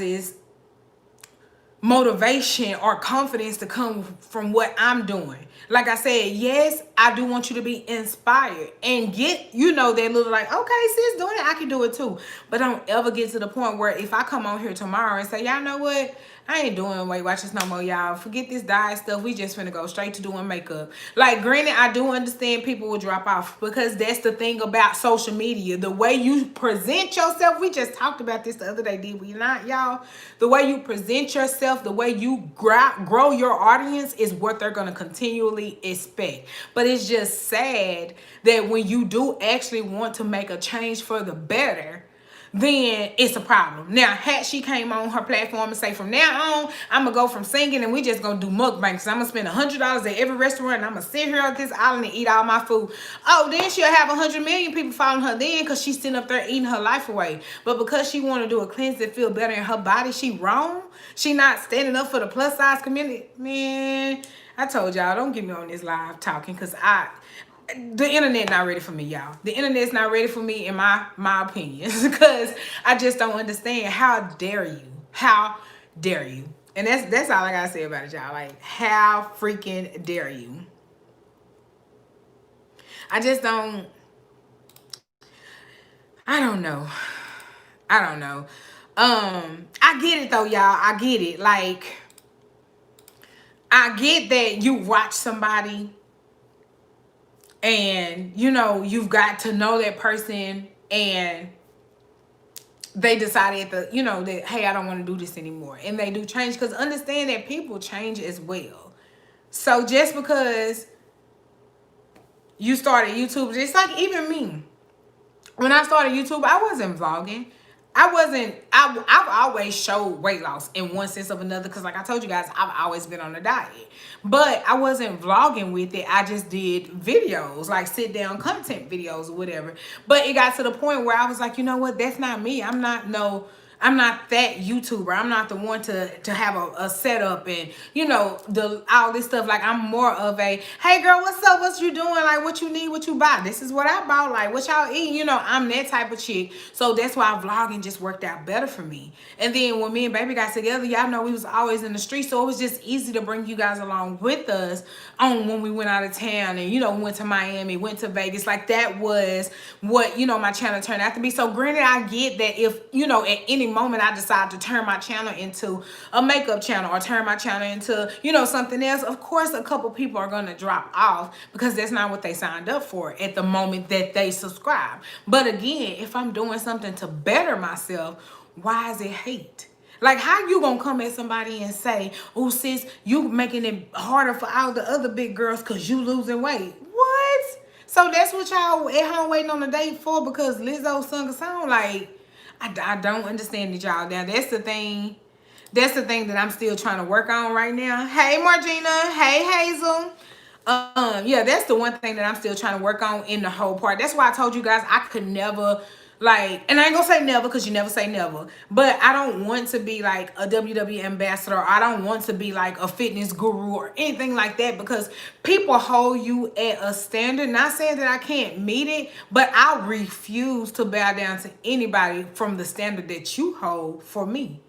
is motivation or confidence to come from what I'm doing. Like I said, yes, I do want you to be inspired and get, you know, that little like, okay, sis doing it, I can do it too. But don't ever get to the point where if I come on here tomorrow and say, y'all know what, I ain't doing Weight Watchers no more, y'all. Forget this diet stuff. We just finna go straight to doing makeup. Like, granted, I do understand people will drop off because that's the thing about social media. The way you present yourself, we just talked about this the other day, did we not, y'all? The way you present yourself, the way you grow your audience is what they're gonna continually expect. But it's just sad that when you do actually want to make a change for the better, then it's a problem. Now, had she came on her platform and say, from now on, I'm going to go from singing and we just going to do mukbangs. I'm going to spend $100 at every restaurant and I'm going to sit here at this island and eat all my food. Oh, then she'll have 100 million people following her then because she's sitting up there eating her life away. But because she want to do a cleanse that feel better in her body, she wrong. She not standing up for the plus size community. Man, I told y'all, don't get me on this live talking because the internet not ready for me, y'all. The internet's not ready for me in my opinions because I just don't understand. How dare you? How dare you? And that's all I gotta say about it, y'all. Like, how freaking dare you? I just don't. I don't know. I get it though, y'all. I get it. Like, I get that you watch somebody and, you know, you've got to know that person and they decided that, you know, that, hey, I don't want to do this anymore. And they do change, because understand that people change as well. So just because you started YouTube, just like even me, when I started YouTube, I wasn't vlogging. I've always showed weight loss in one sense of another, because like I told you guys, I've always been on a diet. But I wasn't vlogging with it. I just did videos, like sit down content videos or whatever. But it got to the point where I was like, you know what, that's not me. I'm I'm not that YouTuber. I'm not the one to have a setup and, you know, all this stuff. Like, I'm more of a, hey girl, what's up? What you doing? Like, what you need, what you buy? This is what I bought. Like, what y'all eat? You know, I'm that type of chick. So that's why vlogging just worked out better for me. And then when me and baby got together, y'all know we was always in the street. So it was just easy to bring you guys along with us on when we went out of town and, you know, went to Miami, went to Vegas. Like, that was what, you know, my channel turned out to be. So granted, I get that if, you know, at any moment I decide to turn my channel into a makeup channel or turn my channel into, you know, something else, of course a couple people are going to drop off because that's not what they signed up for at the moment that they subscribe. But again, if I'm doing something to better myself, why is it hate? Like, how you gonna come at somebody and say, oh sis, you making it harder for all the other big girls because you losing weight? What? So that's what y'all at home waiting on a date for because Lizzo sung a song? Like, I don't understand it, y'all. Now, that's the thing. That's the thing that I'm still trying to work on right now. Hey, Margina. Hey, Hazel. Yeah, that's the one thing that I'm still trying to work on in the whole part. That's why I told you guys I could never, like, and I ain't gonna say never because you never say never, but I don't want to be like a WWE ambassador. I don't want to be like a fitness guru or anything like that because people hold you at a standard. Not saying that I can't meet it, but I refuse to bow down to anybody from the standard that you hold for me.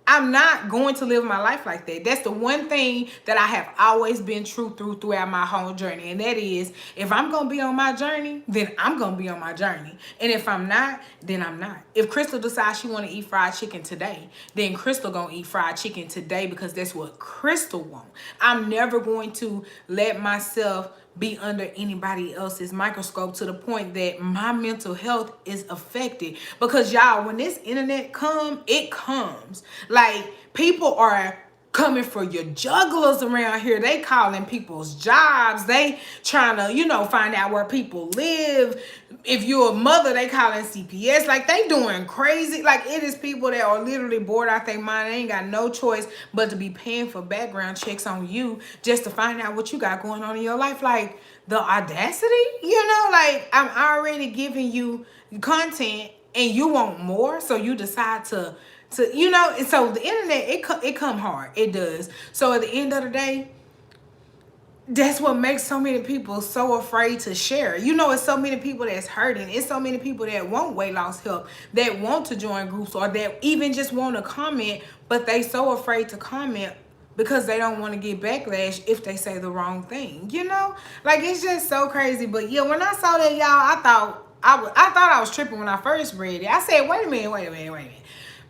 I'm not going to live my life like that. That's the one thing that I have always been true throughout my whole journey. And that is, if I'm going to be on my journey, then I'm going to be on my journey. And if I'm not, then I'm not. If Crystal decides she want to eat fried chicken today, then Crystal going to eat fried chicken today because that's what Crystal want. I'm never going to let myself be under anybody else's microscope to the point that my mental health is affected. Because y'all, when this internet comes, it comes. Like, people are coming for your jugglers around here. They calling people's jobs. They trying to, you know, find out where people live. If you're a mother, they calling CPS. Like, they doing crazy. Like, it is people that are literally bored out their mind. They ain't got no choice but to be paying for background checks on you just to find out what you got going on in your life. Like, the audacity, you know, like, I'm already giving you content and you want more, so you decide to you know. And so the internet, it come hard. It does. So at the end of the day, that's what makes so many people so afraid to share. You know, it's so many people that's hurting. It's so many people that want weight loss help, that want to join groups, or that even just want to comment, but they so afraid to comment because they don't want to get backlash if they say the wrong thing. You know, like, it's just so crazy. But yeah, when I saw that, y'all, I thought I was tripping when I first read it. I said, wait a minute.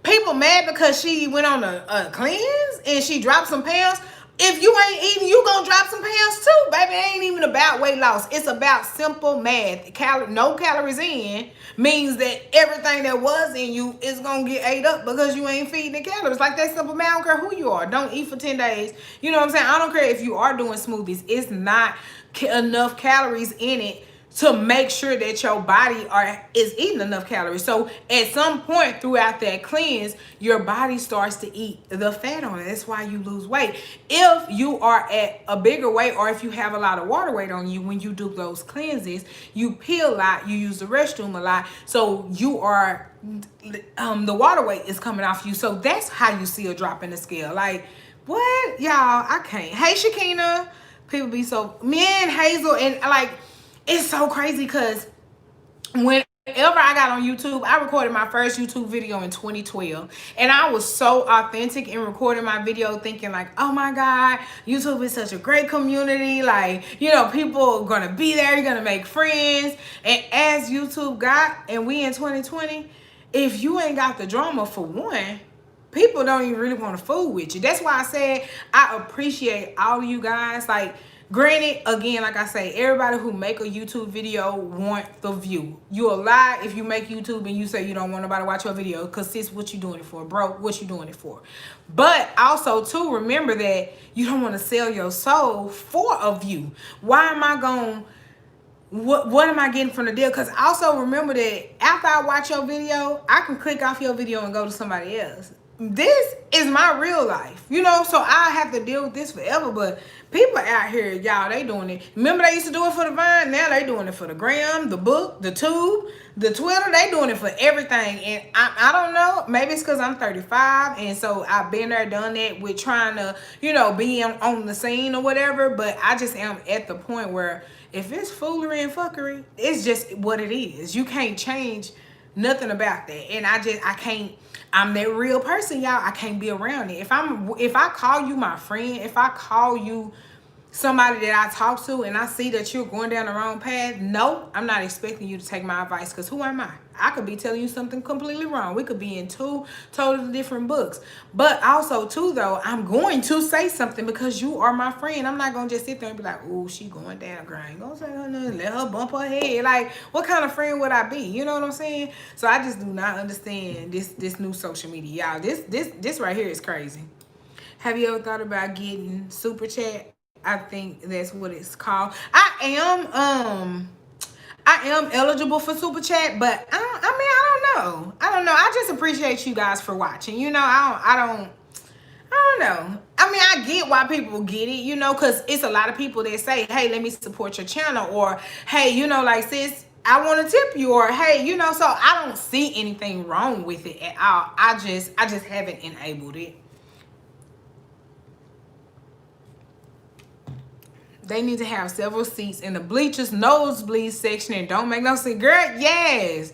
People mad because she went on a cleanse and she dropped some pounds. If you ain't eating, you gonna drop some pounds too, baby. It ain't even about weight loss. It's about simple math. No calories in means that everything that was in you is gonna get ate up because you ain't feeding the calories. Like, that simple math. I don't care who you are. Don't eat for 10 days. You know what I'm saying? I don't care if you are doing smoothies. It's not enough calories in it to make sure that your body is eating enough calories. So at some point throughout that cleanse, your body starts to eat the fat on it. That's why you lose weight. If you are at a bigger weight, or if you have a lot of water weight on you when you do those cleanses, you pee a lot, you use the restroom a lot, so you are the water weight is coming off you. So that's how you see a drop in the scale. Like, what? Y'all, I can't. Hey, Shakina. People be so, men, Hazel, and like, it's so crazy because whenever I got on YouTube, I recorded my first YouTube video in 2012. And I was so authentic in recording my video, thinking like, oh my God, YouTube is such a great community. Like, you know, people are going to be there. You're going to make friends. And as YouTube got, and we in 2020, if you ain't got the drama, for one, people don't even really want to fool with you. That's why I said I appreciate all of you guys. Like, granted, again, like I say, everybody who make a YouTube video want the view. You a lie if you make YouTube and you say you don't want nobody to watch your video, because sis, what you doing it for? Bro, what you doing it for? But also, too, remember that you don't want to sell your soul for a view. Why am I going... What am I getting from the deal? Because also remember that after I watch your video, I can click off your video and go to somebody else. This is my real life, you know, so I have to deal with this forever. But People out here, y'all, they doing it. Remember they used to do it for the Vine? Now they doing it for the gram, the book, the tube, the Twitter. They doing it for everything. And I don't know. Maybe it's because I'm 35. And so I've been there, done that with trying to, you know, be on the scene or whatever. But I just am at the point where if it's foolery and fuckery, it's just what it is. You can't change nothing about that. And I can't. I'm that real person, y'all. I can't be around it. If I call you my friend, if I call you somebody that I talk to and I see that you're going down the wrong path, no, I'm not expecting you to take my advice, because who am I? I could be telling you something completely wrong. We could be in two totally different books. But also too, though, I'm going to say something because you are my friend. I'm not going to just sit there and be like, oh, she going down, girl. I ain't going to say her nothing. Let her bump her head. Like, what kind of friend would I be? You know what I'm saying? So I just do not understand this new social media, y'all. This right here is crazy. Have you ever thought about getting super chat? I think that's what it's called. I am eligible for super chat, but I don't know. I just appreciate you guys for watching. You know, I don't know. I mean, I get why people get it, you know, because it's a lot of people that say, hey, let me support your channel, or hey, you know, like, sis, I want to tip you, or hey, you know. So I don't see anything wrong with it at all. I just haven't enabled it. They need to have several seats in the bleachers, nosebleed section, and don't make no sense. Girl, yes.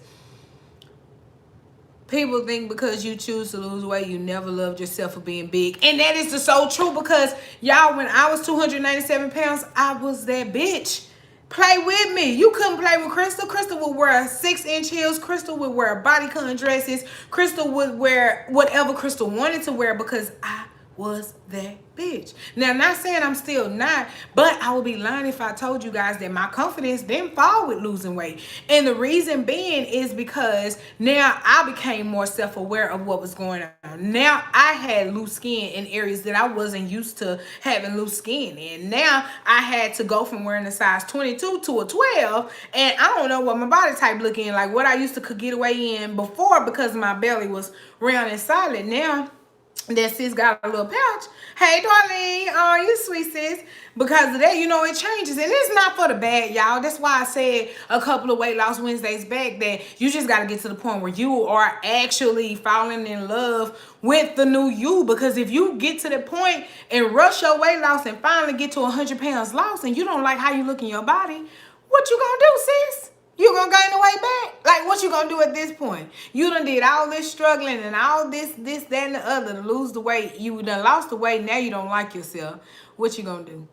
People think because you choose to lose weight, you never loved yourself for being big. And that is so true, because, y'all, when I was 297 pounds, I was that bitch. Play with me. You couldn't play with Crystal. Crystal would wear 6-inch heels. Crystal would wear bodycon dresses. Crystal would wear whatever Crystal wanted to wear, because I was that bitch. Now, I'm not saying I'm still not, but I would be lying if I told you guys that my confidence didn't fall with losing weight. And the reason being is because now I became more self-aware of what was going on. Now I had loose skin in areas that I wasn't used to having loose skin in. Now I had to go from wearing a size 22 to a 12, and I don't know what my body type looking like, what I used to could get away in before, because my belly was round and solid. Now that sis got a little pouch. Hey, darling. Oh, you sweet, sis. Because of that, you know, it changes. And it's not for the bad, y'all. That's why I said a couple of Weight Loss Wednesdays back that you just got to get to the point where you are actually falling in love with the new you. Because if you get to the point and rush your weight loss and finally get to 100 pounds lost and you don't like how you look in your body, what you gonna do, sis? You gonna gain the weight back? Like, what you gonna do at this point? You done did all this struggling and all this, that, and the other to lose the weight. You done lost the weight. Now you don't like yourself. What you gonna do?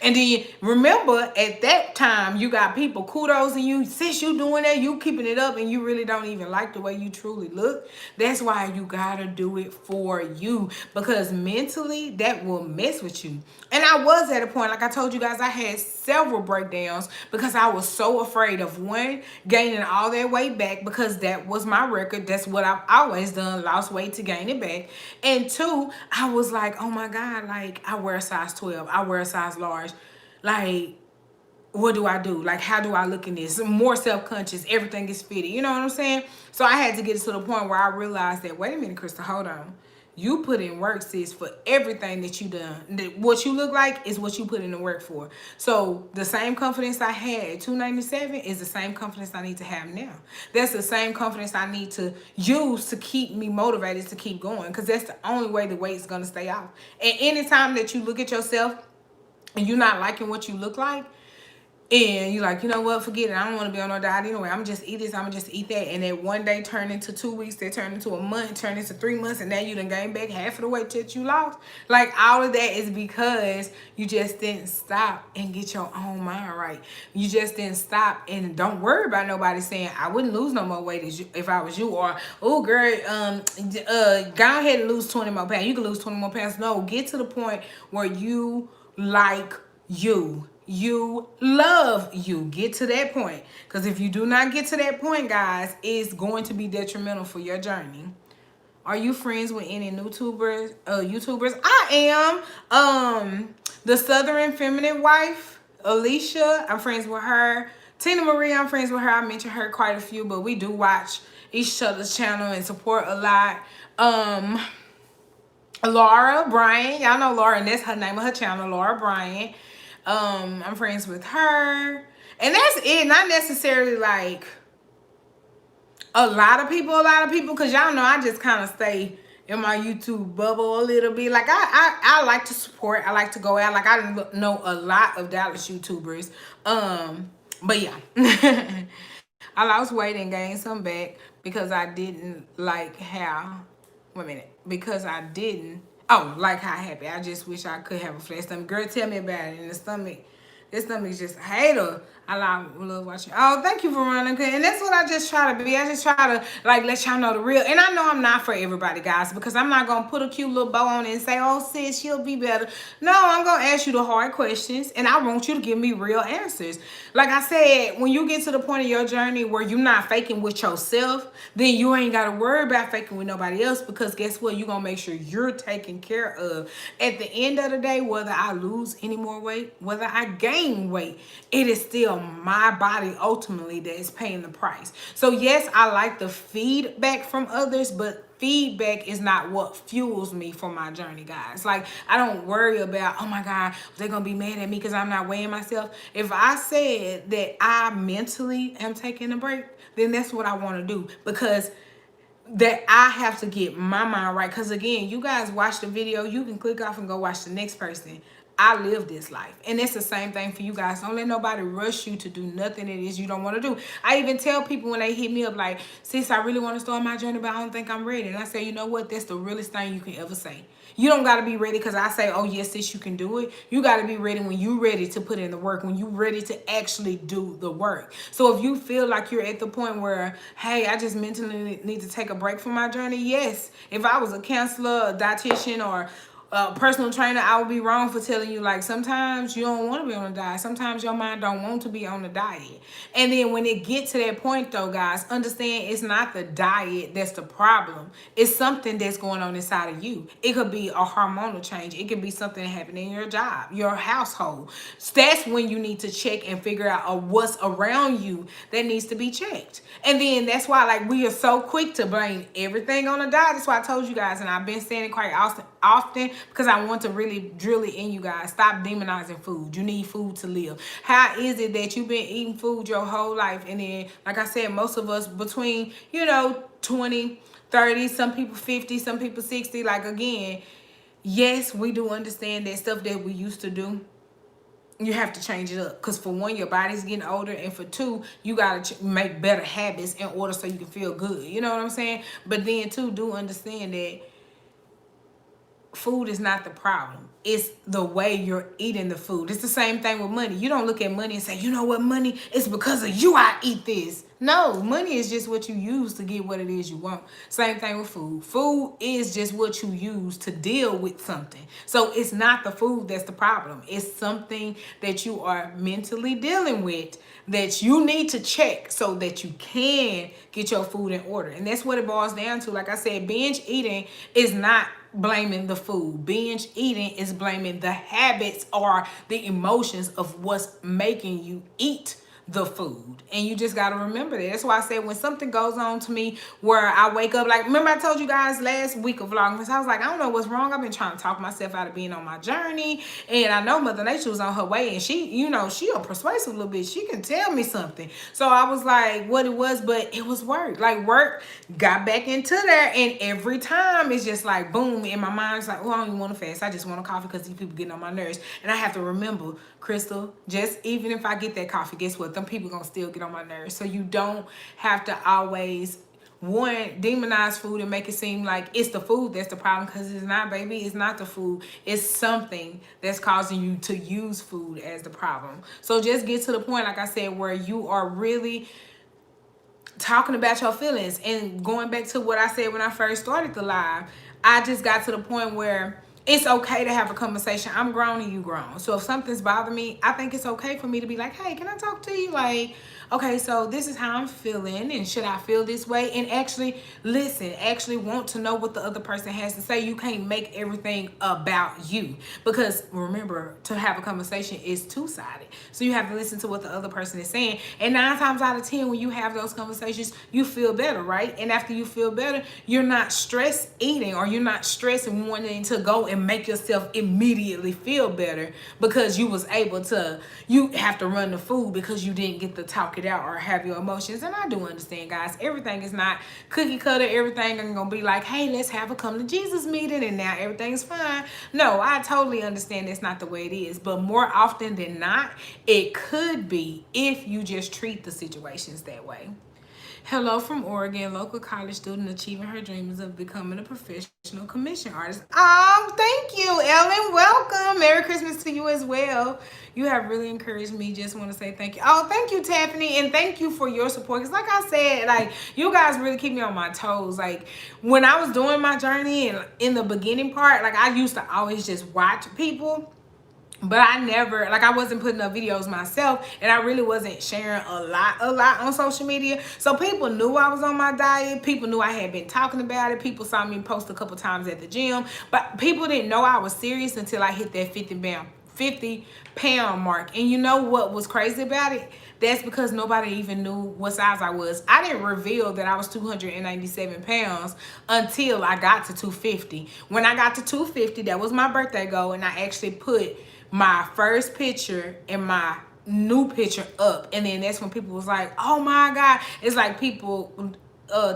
And then remember, at that time, you got people kudos and you, sis, you doing that, you keeping it up, and you really don't even like the way you truly look. That's why you gotta do it for you, because mentally that will mess with you. And I was at a point, like I told you guys, I had several breakdowns because I was so afraid of, one, gaining all that weight back, because that was my record. That's what I've always done, lost weight to gain it back. And two, I was like, oh my God, like, I wear a size 12, I wear a size large. Like, what do I do? Like, how do I look in this? More self-conscious, everything is fitted. You know what I'm saying? So I had to get to the point where I realized that, wait a minute, Krista, hold on. You put in work, sis, for everything that you done. What you look like is what you put in the work for. So the same confidence I had at 297 is the same confidence I need to have now. That's the same confidence I need to use to keep me motivated to keep going, because that's the only way the weight's going to stay off. And anytime that you look at yourself and you're not liking what you look like, and you're like, you know what, forget it, I don't want to be on no diet anyway, I'm just eat this, I'm just eat that, and then one day turn into 2 weeks, that turn into a month, turn into 3 months, and now you done gained back half of the weight that you lost. Like, all of that is because you just didn't stop and get your own mind right. You just didn't stop, and don't worry about nobody saying, I wouldn't lose no more weight if I was you, or, oh girl, go ahead and lose 20 more pounds. You can lose 20 more pounds. No, get to the point where you like you. You love you. Get to that point. Because if you do not get to that point, guys, it's going to be detrimental for your journey. Are you friends with any YouTubers? I am. The Southern Feminine Wife, Alicia, I'm friends with her. Tina Marie, I'm friends with her. I mentioned her quite a few, but we do watch each other's channel and support a lot. Laura Bryant. Y'all know Laura, and that's her name of her channel, Laura Bryant. I'm friends with her. And that's it. Not necessarily like a lot of people, because y'all know I just kind of stay in my YouTube bubble a little bit. Like I like to support. I like to go out. Like I know a lot of Dallas YouTubers. But yeah. I lost weight and gained some back because I didn't like how, wait a minute, because I didn't, oh, like how happy. I just wish I could have a flat stomach. Girl, tell me about it. And the stomach, this stomach is just a hater. I love watching. Oh, thank you, Veronica. And that's what I just try to be. I just try to like let y'all know the real. And I know I'm not for everybody, guys, because I'm not gonna put a cute little bow on it and say, "Oh, sis, she'll be better." No, I'm gonna ask you the hard questions, and I want you to give me real answers. Like I said, when you get to the point of your journey where you're not faking with yourself, then you ain't gotta worry about faking with nobody else, because guess what? You're gonna make sure you're taken care of. At the end of the day, whether I lose any more weight, whether I gain weight, it is still my body ultimately that is paying the price. So yes, I like the feedback from others, but feedback is not what fuels me for my journey, guys. Like I don't worry about, oh my God, they're gonna be mad at me because I'm not weighing myself. If I said that I mentally am taking a break, then that's what I want to do, because that I have to get my mind right. Because again, you guys watch the video, you can click off and go watch the next person. I live this life, and it's the same thing for you guys. Don't let nobody rush you to do nothing it is you don't want to do. I even tell people when they hit me up like, sis, I really want to start my journey, but I don't think I'm ready. And I say, you know what, that's the realest thing you can ever say. You don't got to be ready because I say, oh yes, sis, you can do it. You got to be ready when you're ready to put in the work, when you're ready to actually do the work. So if you feel like you're at the point where, hey, I just mentally need to take a break from my journey, yes. If I was a counselor, a dietitian, or personal trainer, I would be wrong for telling you, like, sometimes you don't want to be on a diet. Sometimes your mind don't want to be on a diet. And then when it gets to that point, though, guys, understand it's not the diet that's the problem. It's something that's going on inside of you. It could be a hormonal change. It could be something that happened in your job, your household. So that's when you need to check and figure out what's around you that needs to be checked. And then that's why, like, we are so quick to blame everything on a diet. That's why I told you guys, and I've been saying it quite often, because I want to really drill it in you guys. Stop demonizing food. You need food to live. How is it that you've been eating food your whole life, and then, like I said, most of us between, 20, 30, some people 50, some people 60, like, again, yes, we do understand that stuff that we used to do, you have to change it up, because for one, your body's getting older, and for two, you gotta make better habits in order so you can feel good. You know what I'm saying? But then too, do understand that food is not the problem. It's the way you're eating the food. It's the same thing with money. You don't look at money and say, you know what, money, it's because of you I eat this. No, money is just what you use to get what it is you want. Same thing with food. Food is just what you use to deal with something. So it's not the food that's the problem. It's something that you are mentally dealing with that you need to check so that you can get your food in order. And that's what it boils down to. Like I said, binge eating is not blaming the food. Binge eating is blaming the habits or the emotions of what's making you eat the food. And you just got to remember that. That's why I said when something goes on to me where I wake up, like, remember I told you guys last week of Vlogmas, I was like, I don't know what's wrong. I've been trying to talk myself out of being on my journey, and I know Mother Nature was on her way, and she, she a persuasive little bit. She can tell me something. So I was like, what it was, but it was work. Like, work got back into there, and every time it's just like boom in my mind. It's like, oh, I don't even want to fast. I just want a coffee because these people getting on my nerves. And I have to remember, Crystal, just even if I get that coffee, guess what? Them people gonna still get on my nerves. So you don't have to always demonize food and make it seem like it's the food that's the problem, because it's not, baby. It's not the food. It's something that's causing you to use food as the problem. So just get to the point, like I said, where you are really talking about your feelings. And going back to what I said when I first started the live, I just got to the point where it's okay to have a conversation. I'm grown and you grown. So if something's bothering me, I think it's okay for me to be like, hey, can I talk to you? Like, okay, so this is how I'm feeling, and should I feel this way? And actually listen, actually want to know what the other person has to say. You can't make everything about you, because remember, to have a conversation is two-sided. So you have to listen to what the other person is saying. And 9 times out of 10, when you have those conversations, you feel better, right? And after you feel better, you're not stress eating, or you're not stressing wanting to go and make yourself immediately feel better because you was able to, you have to run the food because you didn't get to talk it out or have your emotions. And I do understand, guys, everything is not cookie cutter. Everything ain't gonna be like, hey, let's have a come to Jesus meeting and now everything's fine. No, I totally understand that's not the way it is, but more often than not, it could be if you just treat the situations that way. Hello from Oregon, local college student achieving her dreams of becoming a professional commission artist. Oh, thank you, Ellen. Welcome. Merry Christmas to you as well. You have really encouraged me. Just want to say thank you. Oh, thank you, Tiffany, and thank you for your support. Because like I said, like, you guys really keep me on my toes. Like, when I was doing my journey and in the beginning part, like, I used to always just watch people. But I never, like, I wasn't putting up videos myself, and I really wasn't sharing a lot on social media. So people knew I was on my diet. People knew I had been talking about it. People saw me post a couple times at the gym, but people didn't know I was serious until I hit that 50 pound mark. And you know what was crazy about it? That's because nobody even knew what size I was. I didn't reveal that I was 297 pounds until I got to 250. When I got to 250, that was my birthday goal, and I actually put my first picture and my new picture up, and then that's when people was like, oh my God. It's like people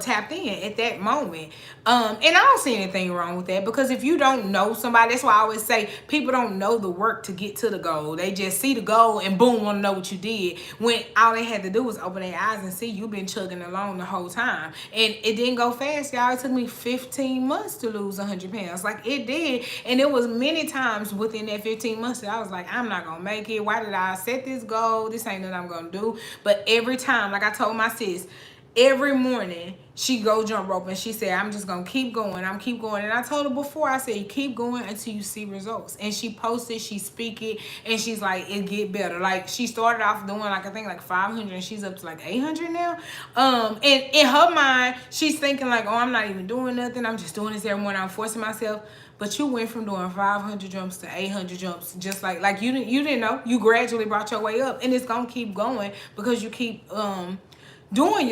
tapped in at that moment. And I don't see anything wrong with that, because if you don't know somebody, that's why I always say people don't know the work to get to the goal. They just see the goal and boom, want to know what you did, when all they had to do was open their eyes and see you've been chugging along the whole time. And it didn't go fast, y'all. It took me 15 months to lose 100 pounds. Like, it did. And it was many times within that 15 months that I was like, I'm not gonna make it. Why did I set this goal? This ain't nothing I'm gonna do. But every time, like I told my sis, every morning she go jump rope, and she said, I'm just gonna keep going. I'm keep going. And I told her before, I said, you keep going until you see results. And she posted, she speak it, and she's like, it get better. Like, she started off doing like, I think like 500, and she's up to like 800 now. And in her mind, she's thinking like, oh, I'm not even doing nothing. I'm just doing this every morning. I'm forcing myself. But you went from doing 500 jumps to 800 jumps, just like you didn't know. You gradually brought your way up, and it's gonna keep going because you keep doing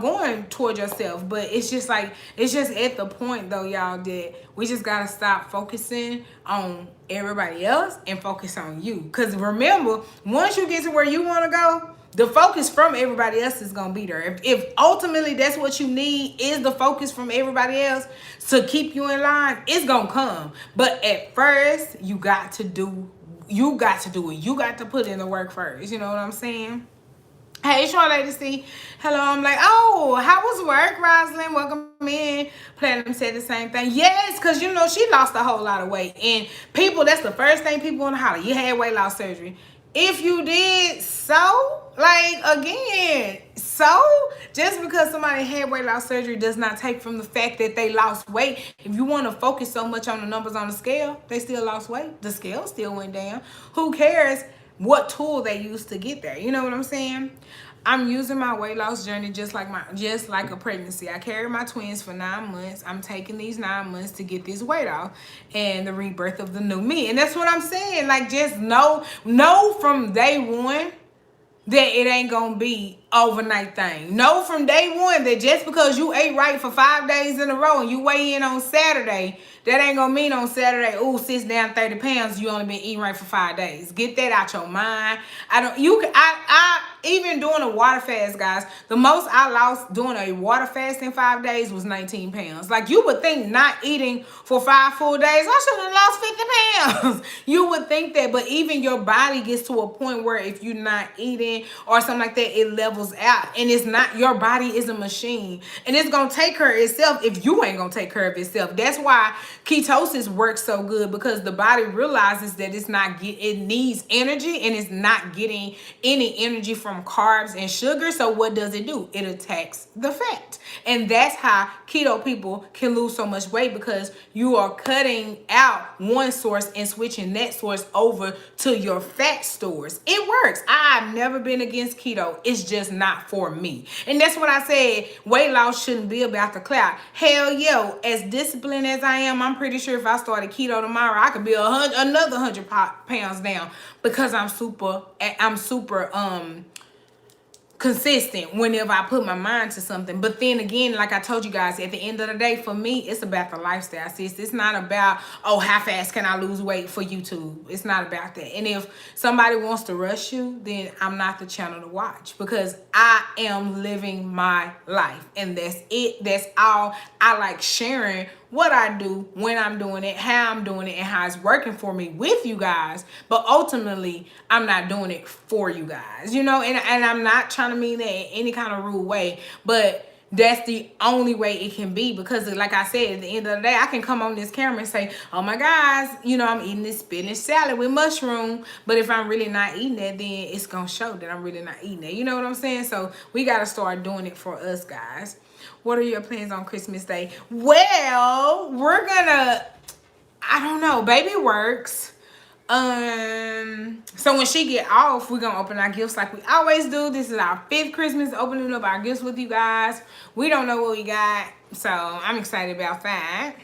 going toward yourself. But it's just like, it's just at the point though, y'all, that we just gotta stop focusing on everybody else and focus on you. Because remember, once you get to where you want to go, the focus from everybody else is gonna be there. If ultimately that's what you need, is the focus from everybody else to keep you in line, it's gonna come. But at first, you got to do it. You got to put in the work first. You know what I'm saying? Hey, Short Lady C. Hello. I'm like, oh, how was work, Rosalind? Welcome in. Platinum said the same thing. Yes, because, she lost a whole lot of weight. And people, that's the first thing people want to holler. You had weight loss surgery. If you did, so, like, again, so, just because somebody had weight loss surgery does not take from the fact that they lost weight. If you want to focus so much on the numbers on the scale, they still lost weight. The scale still went down. Who cares what tool they used to get there? You know what I'm saying? I'm using my weight loss journey just like a pregnancy. I carried my twins for 9 months. I'm taking these 9 months to get this weight off and the rebirth of the new me. And that's what I'm saying. Like, just know from day one that it ain't gonna be overnight thing. Know from day one that just because you ate right for 5 days in a row and you weigh in on Saturday, that ain't gonna mean on Saturday, ooh, sis down 30 pounds, you only been eating right for 5 days. Get that out your mind. I even doing a water fast, guys, the most I lost doing a water fast in 5 days was 19 pounds. Like, you would think not eating for 5 full days, I should have lost 50 pounds. You would think that, but even your body gets to a point where if you're not eating or something like that, it levels out. And it's not, your body is a machine. And it's going to take care of itself if you ain't going to take care of itself. That's why ketosis works so good, because the body realizes that it needs energy, and it's not getting any energy from from carbs and sugar. So what does it do? It attacks the fat. And that's how keto people can lose so much weight, because you are cutting out one source and switching that source over to your fat stores. It works. I've never been against keto. It's just not for me. And that's what I said. Weight loss shouldn't be about the clout. Hell yeah. As disciplined as I am, I'm pretty sure if I started keto tomorrow, I could be another 100 pounds down, because I'm super consistent whenever I put my mind to something. But then again, like I told you guys, at the end of the day, for me, it's about the lifestyle, sis. It's not about, oh, how fast can I lose weight for YouTube. It's not about that. And if somebody wants to rush you, then I'm not the channel to watch, because I am living my life, and that's it. That's all. I like sharing what I do, when I'm doing it, how I'm doing it, and how it's working for me with you guys. But ultimately, I'm not doing it for you guys, you know, and I'm not trying to mean that in any kind of rude way, but that's the only way it can be. Because like I said, at the end of the day, I can come on this camera and say, oh my guys, you know, I'm eating this spinach salad with mushroom. But if I'm really not eating that, then it's going to show that I'm really not eating it. You know what I'm saying? So we got to start doing it for us, guys. What are your plans on Christmas Day? Well, we're gonna, I don't know, baby works. So when she get off, we're gonna open our gifts like we always do. This is our 5th Christmas opening up our gifts with you guys. We don't know what we got, so I'm excited about that.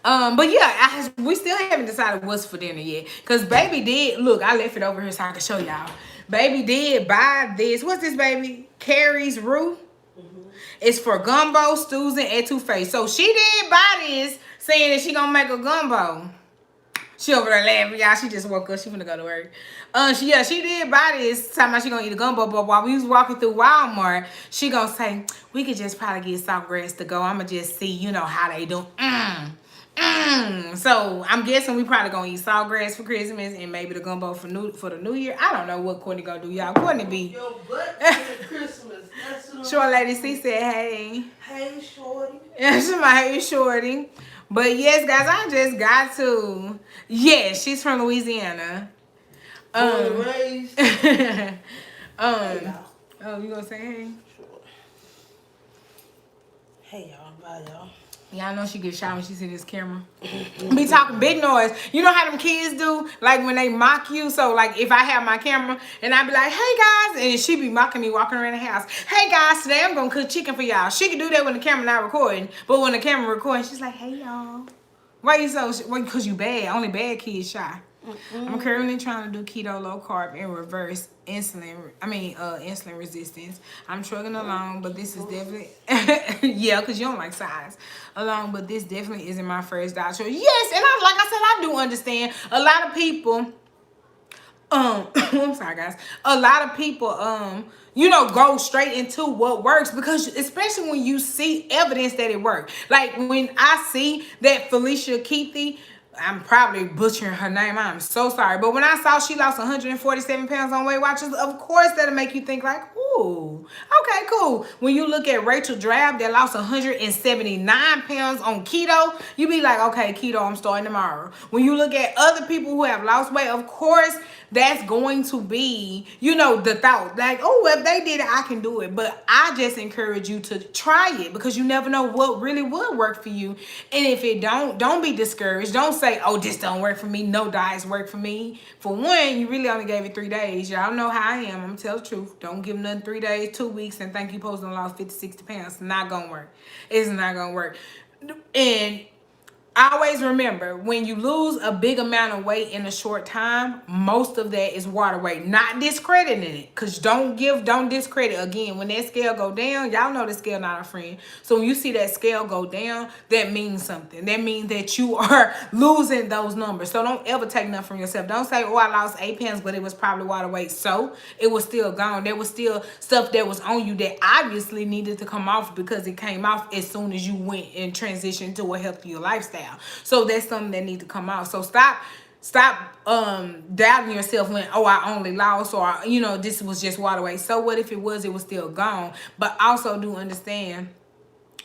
But yeah, we still haven't decided what's for dinner yet. Cause baby did, look, I left it over here so I can show y'all. Baby did buy this. What's this, baby? Carrie's Roux. It's for gumbo, stews, and etouffee. So she did buy this, saying that she gonna make a gumbo. She over there laughing, y'all. She just woke up. She finna go to work. She did buy this, talking about she gonna eat a gumbo. But while we was walking through Walmart, she gonna say, we could just probably get saltgrass to go. I'ma just see, you know, how they do. So I'm guessing we probably gonna eat saltgrass for Christmas and maybe the gumbo for the new year. I don't know what Courtney gonna do, y'all. Courtney be your butt for Christmas. Short lady C said, hey. Hey, shorty. Yeah, she my hey, shorty. But yes, guys, I just got to. Yeah, she's from Louisiana. Raised. Hey, oh, you gonna say hey? Sure. Hey, y'all. Bye, y'all. Y'all know she gets shy when she see this camera. Be talking big noise. You know how them kids do? Like when they mock you. So like if I have my camera and I be like, hey guys, and she be mocking me walking around the house. Hey guys, today I'm gonna cook chicken for y'all. She can do that when the camera not recording. But when the camera recording, she's like, hey y'all. Why you so, because you bad. Only bad kids shy. I'm currently trying to do keto, low carb, and reverse insulin resistance. I'm trugging along, but this is definitely, yeah, because you don't like size. Along, but this definitely isn't my first diet choice. Yes, and like I said, I do understand. A lot of people, I'm sorry guys. A lot of people, you know, go straight into what works, because especially when you see evidence that it worked. Like when I see that Felicia Keithy, I'm probably butchering her name. I'm so sorry. But when I saw she lost 147 pounds on Weight Watchers, of course that'll make you think like, ooh, okay, cool. When you look at Rachel Drab that lost 179 pounds on keto, you be like, okay, keto, I'm starting tomorrow. When you look at other people who have lost weight, of course, that's going to be, you know, the thought like, oh, if they did it, I can do it. But I just encourage you to try it, because you never know what really would work for you. And if it don't be discouraged. Don't say, oh, this don't work for me. No diets work for me. For one, you really only gave it 3 days. Y'all know how I am. I'm gonna tell the truth. Don't give nothing 3 days, 2 weeks, and think you supposed to lose 50, 60 pounds. It's not gonna work. It's not gonna work. And always remember, when you lose a big amount of weight in a short time, most of that is water weight. Not discrediting it, because don't discredit. Again, when that scale go down, y'all know the scale not a friend. So when you see that scale go down, that means something. That means that you are losing those numbers. So don't ever take nothing from yourself. Don't say, oh, I lost 8 pounds, but it was probably water weight. So it was still gone. There was still stuff that was on you that obviously needed to come off, because it came off as soon as you went and transitioned to a healthier lifestyle. So that's something that needs to come out. So stop doubting yourself when, oh, I only lost, or, you know, this was just water weight. So what if it was still gone? But also do understand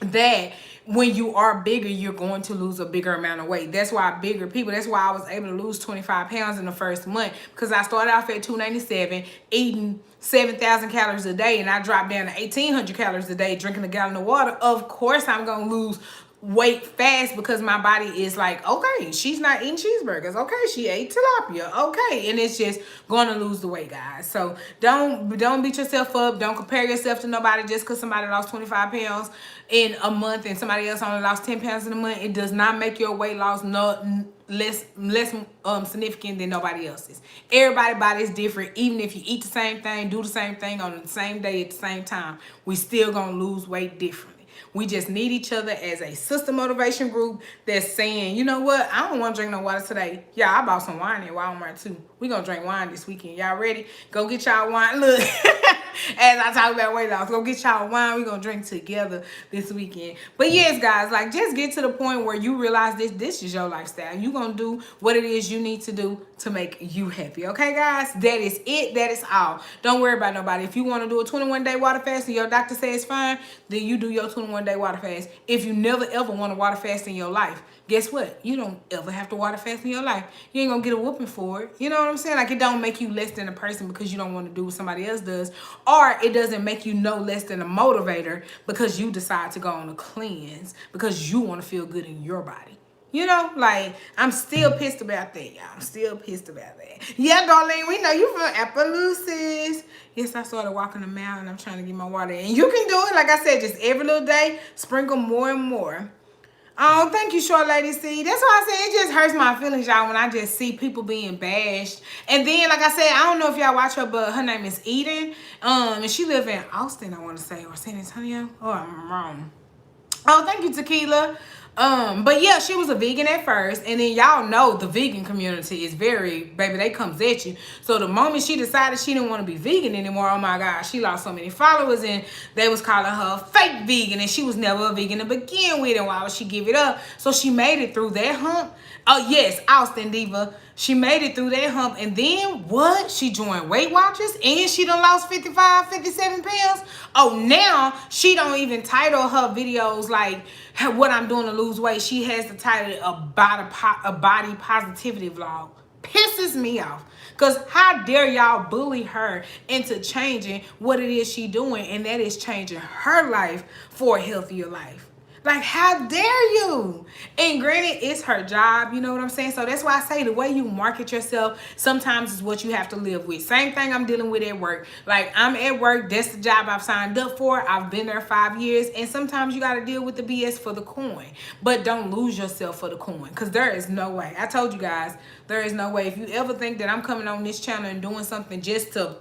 that when you are bigger, you're going to lose a bigger amount of weight. That's why bigger people, that's why I was able to lose 25 pounds in the first month, because I started off at 297, eating 7,000 calories a day, and I dropped down to 1,800 calories a day, drinking a gallon of water. Of course, I'm going to lose weight fast, because my body is like, okay, she's not eating cheeseburgers. Okay, she ate tilapia. Okay, and it's just going to lose the weight, guys. So don't beat yourself up. Don't compare yourself to nobody just because somebody lost 25 pounds in a month and somebody else only lost 10 pounds in a month. It does not make your weight loss less significant than nobody else's. Everybody's body is different. Even if you eat the same thing, do the same thing on the same day at the same time, we still gonna lose weight differently. We just need each other as a sister motivation group that's saying, you know what, I don't want to drink no water today. Yeah, I bought some wine at Walmart too. We gonna drink wine this weekend. Y'all ready? Go get y'all wine. Look, as I talk about weight loss, go get y'all wine. We gonna drink together this weekend. But yes, guys, like, just get to the point where you realize this is your lifestyle. You gonna do what it is you need to do to make you happy. Okay, guys? That is it. That is all. Don't worry about nobody. If you want to do a 21-day water fast and your doctor says fine, then you do your 21-day water fast. If you never ever want to water fast in your life, guess what? You don't ever have to water fast in your life. You ain't gonna get a whooping for it. You know what I'm saying? Like, it don't make you less than a person because you don't want to do what somebody else does. Or it doesn't make you no less than a motivator because you decide to go on a cleanse because you want to feel good in your body. You know, like, I'm still pissed about that, y'all. I'm still pissed about that. Yeah, Darlene, we know you from Appaloosis. Yes, I started walking a mile and I'm trying to get my water in. You can do it, like I said, just every little day, sprinkle more and more. Oh, thank you, Short Lady C. That's why I said it just hurts my feelings, y'all, when I just see people being bashed. And then, like I said, I don't know if y'all watch her, but her name is Eden. And she live in Austin, I want to say, or San Antonio. Oh, I'm wrong. Oh, thank you, Tequila. But yeah, she was a vegan at first, and then y'all know the vegan community is very, baby, they comes at you. So the moment she decided she didn't want to be vegan anymore, oh my God, she lost so many followers, and they was calling her fake vegan, and she was never a vegan to begin with, and why would she give it up? So she made it through that hump. Oh yes, Austin Diva. She made it through that hump, and then what? She joined Weight Watchers, and she done lost 55, 57 pounds. Oh, now she don't even title her videos like what I'm doing to lose weight. She has the title a body positivity vlog. Pisses me off, because how dare y'all bully her into changing what it is she doing, and that is changing her life for a healthier life. Like, how dare you? And granted, it's her job, you know what I'm saying? So that's why I say the way you market yourself sometimes is what you have to live with. Same thing I'm dealing with at work. Like, I'm at work, that's the job I've signed up for. I've been there 5 years, and sometimes you got to deal with the BS for the coin. But don't lose yourself for the coin, because there is no way. I told you guys, there is no way. If you ever think that I'm coming on this channel and doing something just to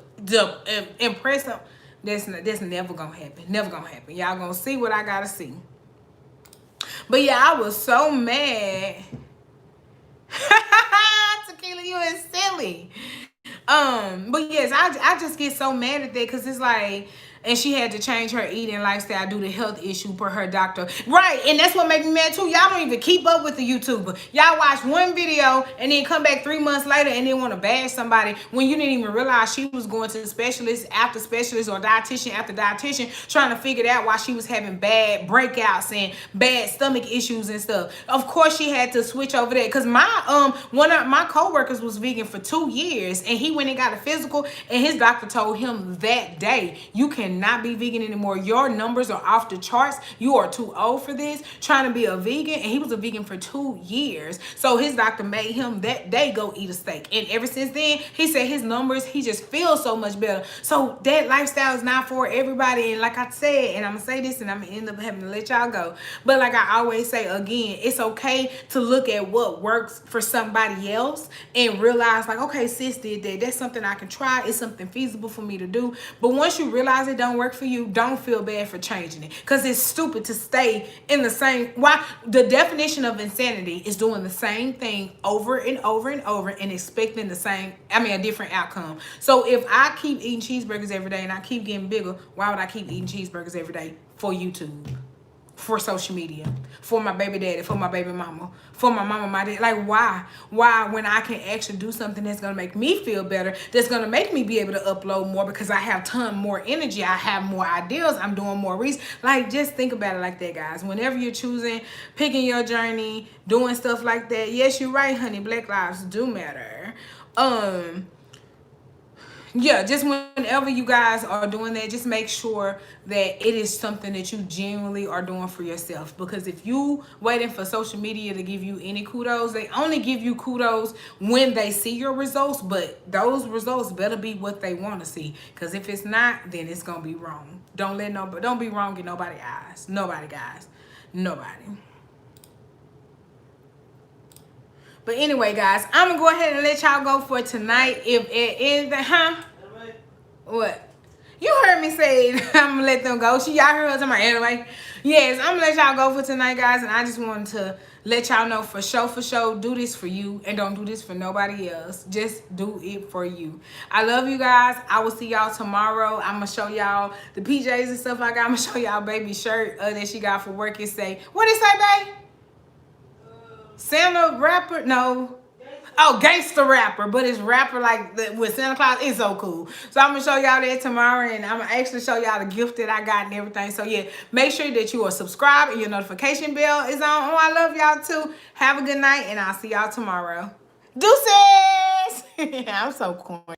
impress them, that's never going to happen. Never going to happen. Y'all going to see what I got to see. But yeah, I was so mad. Tequila, you is silly. But yes, I just get so mad at that, because it's like, and she had to change her eating lifestyle due to health issue per her doctor. Right, and that's what makes me mad too. Y'all don't even keep up with the YouTuber. Y'all watch one video and then come back 3 months later and then want to bash somebody when you didn't even realize she was going to specialist after specialist or dietitian after dietitian trying to figure out why she was having bad breakouts and bad stomach issues and stuff. Of course she had to switch over there, because one of my co-workers was vegan for 2 years, and he went and got a physical, and his doctor told him that day, you can not be vegan anymore. Your numbers are off the charts. You are too old for this. Trying to be a vegan, and he was a vegan for 2 years. So his doctor made him that day go eat a steak. And ever since then, he said his numbers, he just feels so much better. So that lifestyle is not for everybody. And like I said, and I'm gonna say this, and I'm gonna end up having to let y'all go. But like I always say again, it's okay to look at what works for somebody else and realize, like, okay, sis did that. That's something I can try. It's something feasible for me to do. But once you realize it don't work for you, don't feel bad for changing it, because it's stupid to stay in the same. Why? The definition of insanity is doing the same thing over and over and over and expecting a different outcome. So if I keep eating cheeseburgers every day and I keep getting bigger, why would I keep eating cheeseburgers every day for YouTube? for social media, for my baby daddy, for my baby mama, for my mama, my dad. Like, why? Why, when I can actually do something that's gonna make me feel better, that's gonna make me be able to upload more because I have ton more energy, I have more ideas, I'm doing more research. Like, just think about it like that, guys. Whenever you're choosing, picking your journey, doing stuff like that, yes, you're right, honey, Black lives do matter. Yeah, just whenever you guys are doing that, just make sure that it is something that you genuinely are doing for yourself. Because if you waiting for social media to give you any kudos, they only give you kudos when they see your results. But those results better be what they want to see. Because if it's not, then it's gonna be wrong. Don't be wrong in nobody's eyes. Nobody, guys. Nobody. But anyway, guys, I'm gonna go ahead and let y'all go for tonight. If it is the what? You heard me say I'm gonna let them go. Y'all heard her talking about anyway. Yes, I'm gonna let y'all go for tonight, guys. And I just wanted to let y'all know for sure, do this for you and don't do this for nobody else. Just do it for you. I love you guys. I will see y'all tomorrow. I'm gonna show y'all the PJs and stuff I got. I'm gonna show y'all baby shirt that she got for work. It say, what it say, babe? Santa rapper? No. Oh, gangster rapper, but it's rapper like with Santa Claus. It's so cool. So I'm gonna show y'all that tomorrow, and I'm gonna actually show y'all the gift that I got and everything. So yeah, make sure that you are subscribed and your notification bell is on. Oh, I love y'all too. Have a good night, and I'll see y'all tomorrow. Deuces. I'm so corny.